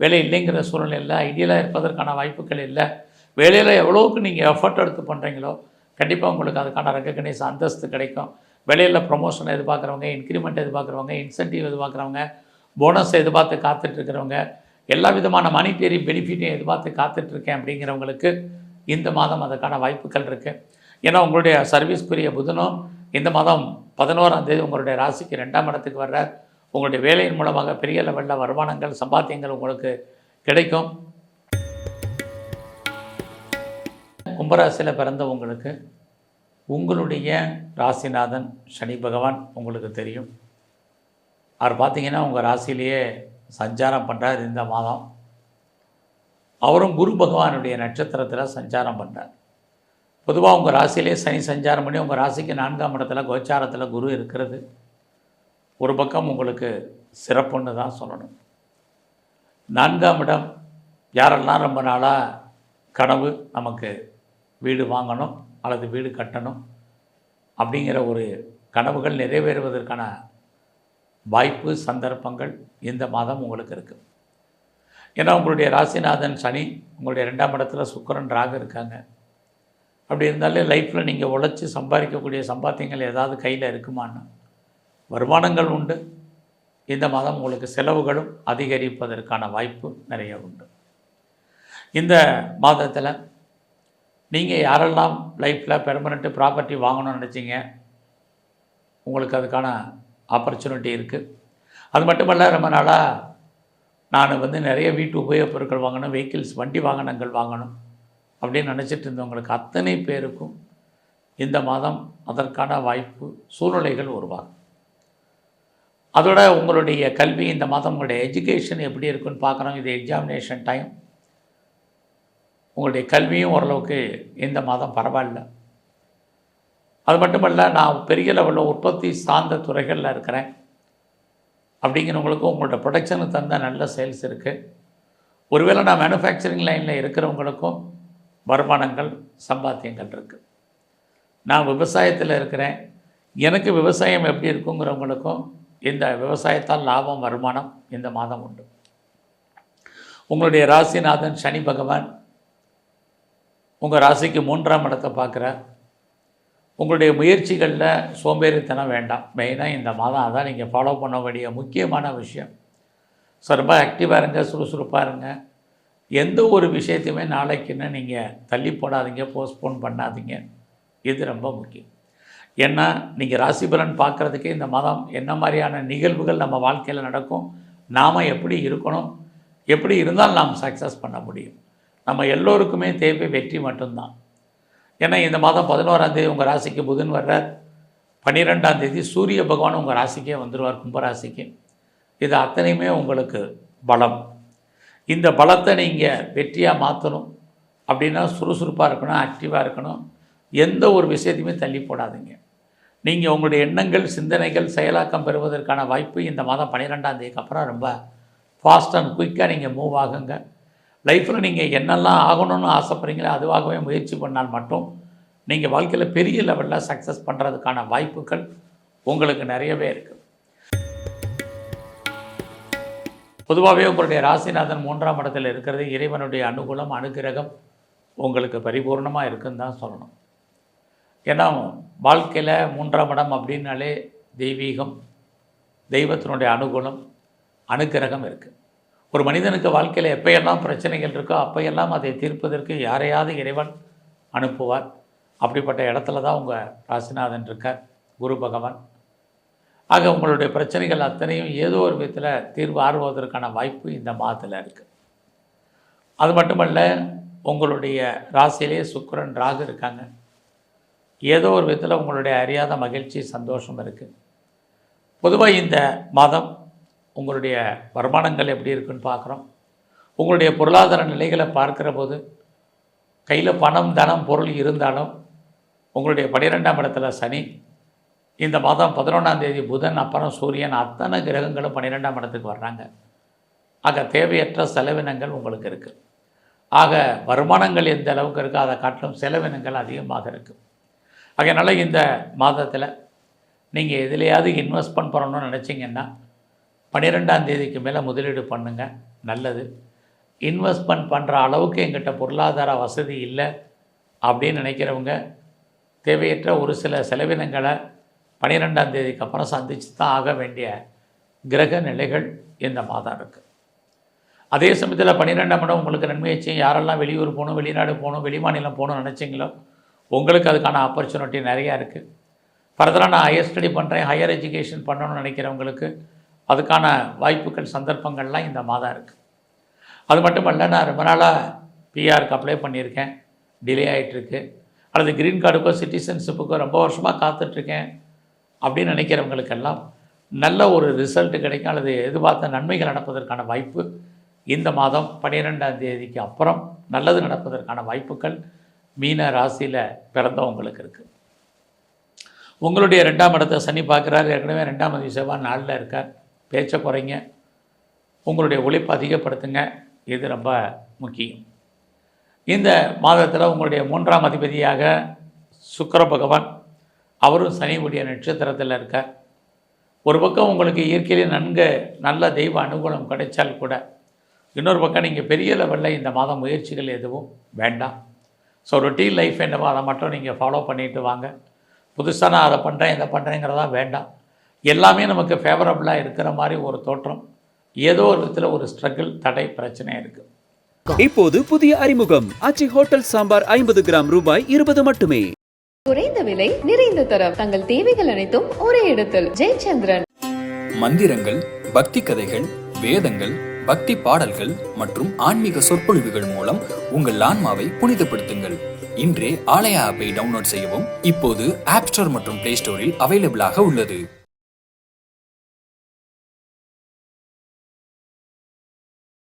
வேலை இல்லைங்கிற சூழ்நிலை இல்லை, ஐடியலாக இருப்பதற்கான வாய்ப்புகள் இல்லை. வேலையில் எவ்வளோவுக்கு நீங்கள் எஃபர்ட் எடுத்து பண்ணுறீங்களோ கண்டிப்பாக உங்களுக்கு அதுக்கான ரெக்கக்னைஸ், அந்தஸ்து கிடைக்கும். வேலையில் ப்ரொமோஷன் எதிர்பார்க்குறவங்க, இன்க்ரிமெண்ட் எதிர்பார்க்குறவங்க, இன்சென்டிவ் எதிர்பார்க்குறவங்க, போனஸ் எதிர்பார்த்து காத்துட்ருக்கிறவங்க, எல்லா விதமான மானிட்டரி பெனிஃபிட்டையும் எதிர்பார்த்து காத்துட்ருக்கேன் அப்படிங்கிறவங்களுக்கு இந்த மாதம் அதுக்கான வாய்ப்புகள் இருக்குது. ஏன்னா உங்களுடைய சர்வீஸ்க்குரிய புதனும் இந்த மாதம் 11ஆம் தேதி உங்களுடைய ராசிக்கு 2ஆம் இடத்துக்கு வர்றார். உங்களுடைய வேலையின் மூலமாக பெரிய லெவலில் வருமானங்கள், சம்பாத்தியங்கள் உங்களுக்கு கிடைக்கும். கும்பராசியில் பிறந்தவங்களுக்கு உங்களுடைய ராசிநாதன் சனி பகவான் உங்களுக்கு தெரியும். அவர் பார்த்திங்கன்னா உங்கள் ராசியிலேயே சஞ்சாரம் பண்ணுறார் இந்த மாதம். அவரும் குரு பகவானுடைய நட்சத்திரத்தில் சஞ்சாரம் பண்ணுறார். பொதுவாக உங்கள் ராசியிலே சனி சஞ்சாரம் பண்ணி உங்கள் ராசிக்கு 4ஆம் இடத்துல கோச்சாரத்தில் குரு இருக்கிறது ஒரு பக்கம் உங்களுக்கு சிறப்புன்னு தான் சொல்லணும். 4ஆம் இடம் யாரெல்லாம் ரொம்ப நாளாக கனவு, நமக்கு வீடு வாங்கணும் அல்லது வீடு கட்டணும் அப்படிங்கிற ஒரு கனவுகள் நிறைவேறுவதற்கான வாய்ப்பு, சந்தர்ப்பங்கள் இந்த மாதம் உங்களுக்கு இருக்குது. ஏன்னா உங்களுடைய ராசிநாதன் சனி, உங்களுடைய 2ஆம் இடத்துல சுக்கிரன் ராகு இருக்காங்க. அப்படி இருந்தாலே லைஃப்பில் நீங்கள் உழைச்சி சம்பாதிக்கக்கூடிய சம்பாத்தியங்கள் ஏதாவது கையில் இருக்குமான்னு, வருமானங்கள் உண்டு. இந்த மாதம் உங்களுக்கு செலவுகளும் அதிகரிப்பதற்கான வாய்ப்பு நிறைய உண்டு. இந்த மாதத்தில் நீங்கள் யாரெல்லாம் லைஃப்பில் பெர்மனெண்ட்டு ப்ராப்பர்ட்டி வாங்கணும்னு நினச்சிங்க, உங்களுக்கு அதுக்கான ஆப்பர்ச்சுனிட்டி இருக்குது. அது மட்டுமல்ல, ரொம்ப நாளாக நான் நிறைய வீட்டு உபயோகப் பொருட்கள் வாங்கணும், வெஹிக்கிள்ஸ் வண்டி வாகனங்கள் வாங்கணும் அப்படின்னு நினச்சிட்டு இருந்தவங்களுக்கு அத்தனை பேருக்கும் இந்த மாதம் அதற்கான வாய்ப்பு, சூழ்நிலைகள் உருவாகும். அதோட உங்களுடைய கல்வி இந்த மாதம், உங்களுடைய எஜுகேஷன் எப்படி இருக்குன்னு பார்க்குறோம். இது எக்ஸாமினேஷன் டைம். உங்களுடைய கல்வியும் ஓரளவுக்கு இந்த மாதம் பரவாயில்ல. அது மட்டுமல்ல, நான் பெரிய லெவலில் உற்பத்தி சார்ந்த துறைகளில் இருக்கிறேன் அப்படிங்கிறவங்களுக்கும் உங்களோட ப்ரொடக்ஷனுக்கு தகுந்த நல்ல சேல்ஸ் இருக்குது. ஒருவேளை நான் மேனுஃபேக்சரிங் லைனில் இருக்கிறவங்களுக்கும் வருமானங்கள், சம்பாத்தியங்கள் இருக்குது. நான் விவசாயத்தில் இருக்கிறேன், எனக்கு விவசாயம் எப்படி இருக்குங்கிறவங்களுக்கும் இந்த விவசாயத்தால் லாபம், வருமானம் இந்த மாதம் உண்டு. உங்களுடைய ராசிநாதன் சனி பகவான் உங்கள் ராசிக்கு 3ஆம் இடத்தை பார்க்குறார். உங்களுடைய முயற்சிகளில் சோம்பேறித்தனம் வேண்டாம். மெயினாக இந்த மாதம் அதான் நீங்கள் ஃபாலோ பண்ண வேண்டிய முக்கியமான விஷயம். ஸோ ரொம்ப ஆக்டிவாக இருங்க, சுறுசுறுப்பாக இருங்க. எந்த ஒரு விஷயத்தையுமே நாளைக்குன்னு நீங்கள் தள்ளி போடாதீங்க, போஸ்ட்போன் பண்ணாதீங்க. இது ரொம்ப முக்கியம். ஏன்னா நீங்கள் ராசி பலன் பார்க்குறதுக்கே இந்த மாதம் என்ன மாதிரியான நிகழ்வுகள் நம்ம வாழ்க்கையில் நடக்கும், நாம் எப்படி இருக்கணும், எப்படி இருந்தால் நாம் சக்ஸஸ் பண்ண முடியும். நம்ம எல்லோருக்குமே தேவை வெற்றி மட்டும்தான். ஏன்னா இந்த மாதம் 11ஆம் தேதி உங்கள் ராசிக்கு புதன் வர்றார். 12ஆம் தேதி சூரிய பகவான் உங்கள் ராசிக்கே வந்துடுவார், கும்பராசிக்கு. இது அத்தனையுமே உங்களுக்கு பலம். இந்த பலத்தை நீங்கள் வெற்றியாக மாற்றணும் அப்படின்னா சுறுசுறுப்பாக இருக்கணும், ஆக்டிவாக இருக்கணும். எந்த ஒரு விஷயத்தையுமே தள்ளி போடாதீங்க. நீங்கள் உங்களுடைய எண்ணங்கள், சிந்தனைகள் செயலாக்கம் பெறுவதற்கான வாய்ப்பு இந்த மாதம் 12ஆம் தேதிக்கு அப்புறம் ரொம்ப ஃபாஸ்ட் அண்ட் குயிக்காக நீங்கள் மூவ் ஆகுங்க. லைஃப்பில் நீங்கள் என்னெல்லாம் ஆகணும்னு ஆசைப்படுறீங்களோ அதுவாகவே முயற்சி பண்ணால் மட்டும் நீங்கள் வாழ்க்கையில் பெரிய லெவலில் சக்ஸஸ் பண்ணுறதுக்கான வாய்ப்புகள் உங்களுக்கு நிறையவே இருக்குது. பொதுவாகவே உங்களுடைய ராசிநாதன் 3ஆம் இடத்தில் இருக்கிறது. இறைவனுடைய அனுகூலம், அனுகிரகம் உங்களுக்கு பரிபூர்ணமாக இருக்குன்னு தான் சொல்லணும். ஏன்னா வாழ்க்கையில் 3ஆம் இடம் அப்படின்னாலே தெய்வீகம், தெய்வத்தினுடைய அனுகூலம், அனுகிரகம் இருக்குது. ஒரு மனிதனுக்கு வாழ்க்கையில் எப்பையெல்லாம் பிரச்சனைகள் இருக்கோ அப்பையெல்லாம் அதை தீர்ப்பதற்கு யாரையாவது இறைவன் அனுப்புவார். அப்படிப்பட்ட இடத்துல தான் உங்கள் ராசிநாதன் இருக்கார், குரு பகவான். ஆக உங்களுடைய பிரச்சனைகள் அத்தனையும் ஏதோ ஒரு விதத்தில் தீர்வு ஆறுவதற்கான வாய்ப்பு இந்த மாதத்தில் இருக்குது. அது மட்டுமல்ல, உங்களுடைய ராசியிலே சுக்கிரன், ராகு இருக்காங்க. ஏதோ ஒரு விதத்தில் உங்களுடைய அறியாத மகிழ்ச்சி, சந்தோஷம் இருக்குது. பொதுவாக இந்த மாதம் உங்களுடைய வருமானங்கள் எப்படி இருக்குன்னு பார்க்குறோம். உங்களுடைய பொருளாதார நிலைகளை பார்க்குற போது கையில் பணம், தனம், பொருள் இருந்தாலும் உங்களுடைய 12ஆம் இடத்துல சனி, இந்த மாதம் 11ஆம் தேதி புதன், அப்புறம் சூரியன், அத்தனை கிரகங்களும் 12ஆம் இடத்துக்கு வர்றாங்க. ஆக தேவையற்ற செலவினங்கள் உங்களுக்கு இருக்குது. ஆக வருமானங்கள் எந்த அளவுக்கு இருக்குது அதை காட்டிலும் செலவினங்கள் அதிகமாக இருக்குது. அதனால் இந்த மாதத்தில் நீங்கள் எதிலையாவது இன்வெஸ்ட்மெண்ட் பண்ணணும்னு நினச்சிங்கன்னா 12ஆம் தேதிக்கு மேலே முதலீடு பண்ணுங்கள், நல்லது. இன்வெஸ்ட்மெண்ட் பண்ணுற அளவுக்கு எங்கிட்ட பொருளாதார வசதி இல்லை அப்படின்னு நினைக்கிறவங்க தேவையற்ற ஒரு சில செலவினங்களை 12ஆம் தேதிக்கு அப்புறம் சந்தித்து தான் ஆக வேண்டிய கிரக நிலைகள் இந்த மாதம் இருக்குது. அதே சமயத்தில் 12ஆம் இடம் உங்களுக்கு நன்மையை செய்யும். யாரெல்லாம் வெளியூர் போகணும், வெளிநாடு போகணும், வெளிமாநிலம் போகணும்னு நினச்சிங்களோ உங்களுக்கு அதுக்கான ஆப்பர்ச்சுனிட்டி நிறையா இருக்குது. ஃபர்தராக நான் ஹையர் ஸ்டடி பண்ணுறேன், ஹையர் எஜுகேஷன் பண்ணணும்னு நினைக்கிறவங்களுக்கு அதுக்கான வாய்ப்புகள், சந்தர்ப்பங்கள்லாம் இந்த மாதம் இருக்குது. அது மட்டுமல்ல, நான் ரொம்ப நாளாக பிஆருக்கு அப்ளை பண்ணியிருக்கேன், டிலே ஆகிட்டுருக்கு. அல்லது க்ரீன் கார்டுக்கோ சிட்டிசன்ஷிப்புக்கோ ரொம்ப வருஷமாக காத்துட்ருக்கேன் அப்படின்னு நினைக்கிறவங்களுக்கெல்லாம் நல்ல ஒரு ரிசல்ட் கிடைக்கும், அல்லது எதிர்பார்த்த நன்மைகள் நடப்பதற்கான வாய்ப்பு இந்த மாதம் 12ஆம் தேதிக்கு அப்புறம் நல்லது நடப்பதற்கான வாய்ப்புகள் மீன ராசியில் பிறந்தவங்களுக்கு இருக்குது. உங்களுடைய 2ஆம் இடத்தை சனி பார்க்குறாரு. ஏற்கனவே 2ஆம் அதிபதி செவ்வாய் 4ல் இருக்கார். பேச்சை குறைங்க, உங்களுடைய உழைப்பு அதிகப்படுத்துங்க, இது ரொம்ப முக்கியம். இந்த மாதத்தில் உங்களுடைய 3ஆம் அதிபதியாக சுக்கிர பகவான், அவரும் சனியுடைய நட்சத்திரத்தில் இருக்கார். ஒரு பக்கம் உங்களுக்கு இயற்கையிலே நல்ல தெய்வ அனுகூலம் கிடைச்சால் கூட, இன்னொரு பக்கம் நீங்கள் பெரிய லெவலில் இந்த மாதம் முயற்சிகள் எதுவும் வேண்டாம். ஸோ ரொட்டீன் லைஃப் என்னவோ அதை மட்டும் நீங்கள் ஃபாலோ பண்ணிட்டு வாங்க. புதுசாக நான் அதை பண்ணுறேன், இதை பண்ணுறேங்கிறதா வேண்டாம். எல்லாமே நமக்கு ஃபேவரபுளாக இருக்கிற மாதிரி ஒரு தோற்றம், ஏதோ ஒரு விதத்தில் ஒரு ஸ்ட்ரகிள், தடை, பிரச்சனை இருக்குது. இப்போது புதிய அறிமுகம் ஆச்சி ஹோட்டல் சாம்பார் 50 கிராம் ரூபாய் 20 மட்டுமே. குறைந்த விலை நிறைந்த தரம் தங்கள் தேவைகள் அனைத்தும் ஒரே இடத்தில். ஜெயச்சந்திரன். மந்திரங்கள், பக்தி கதைகள், வேதங்கள், பக்தி பாடல்கள் மற்றும் ஆன்மீக சொற்பொழிவுகள் மூலம் உங்கள் ஆன்மாவை புனிதப்படுத்துங்கள். இன்றே ஆலயா ஆப்பை டவுன்லோட் செய்யவும். இப்போது ஆப் ஸ்டோர் மற்றும் பிளே ஸ்டோரில் அவைலபிளாக உள்ளது.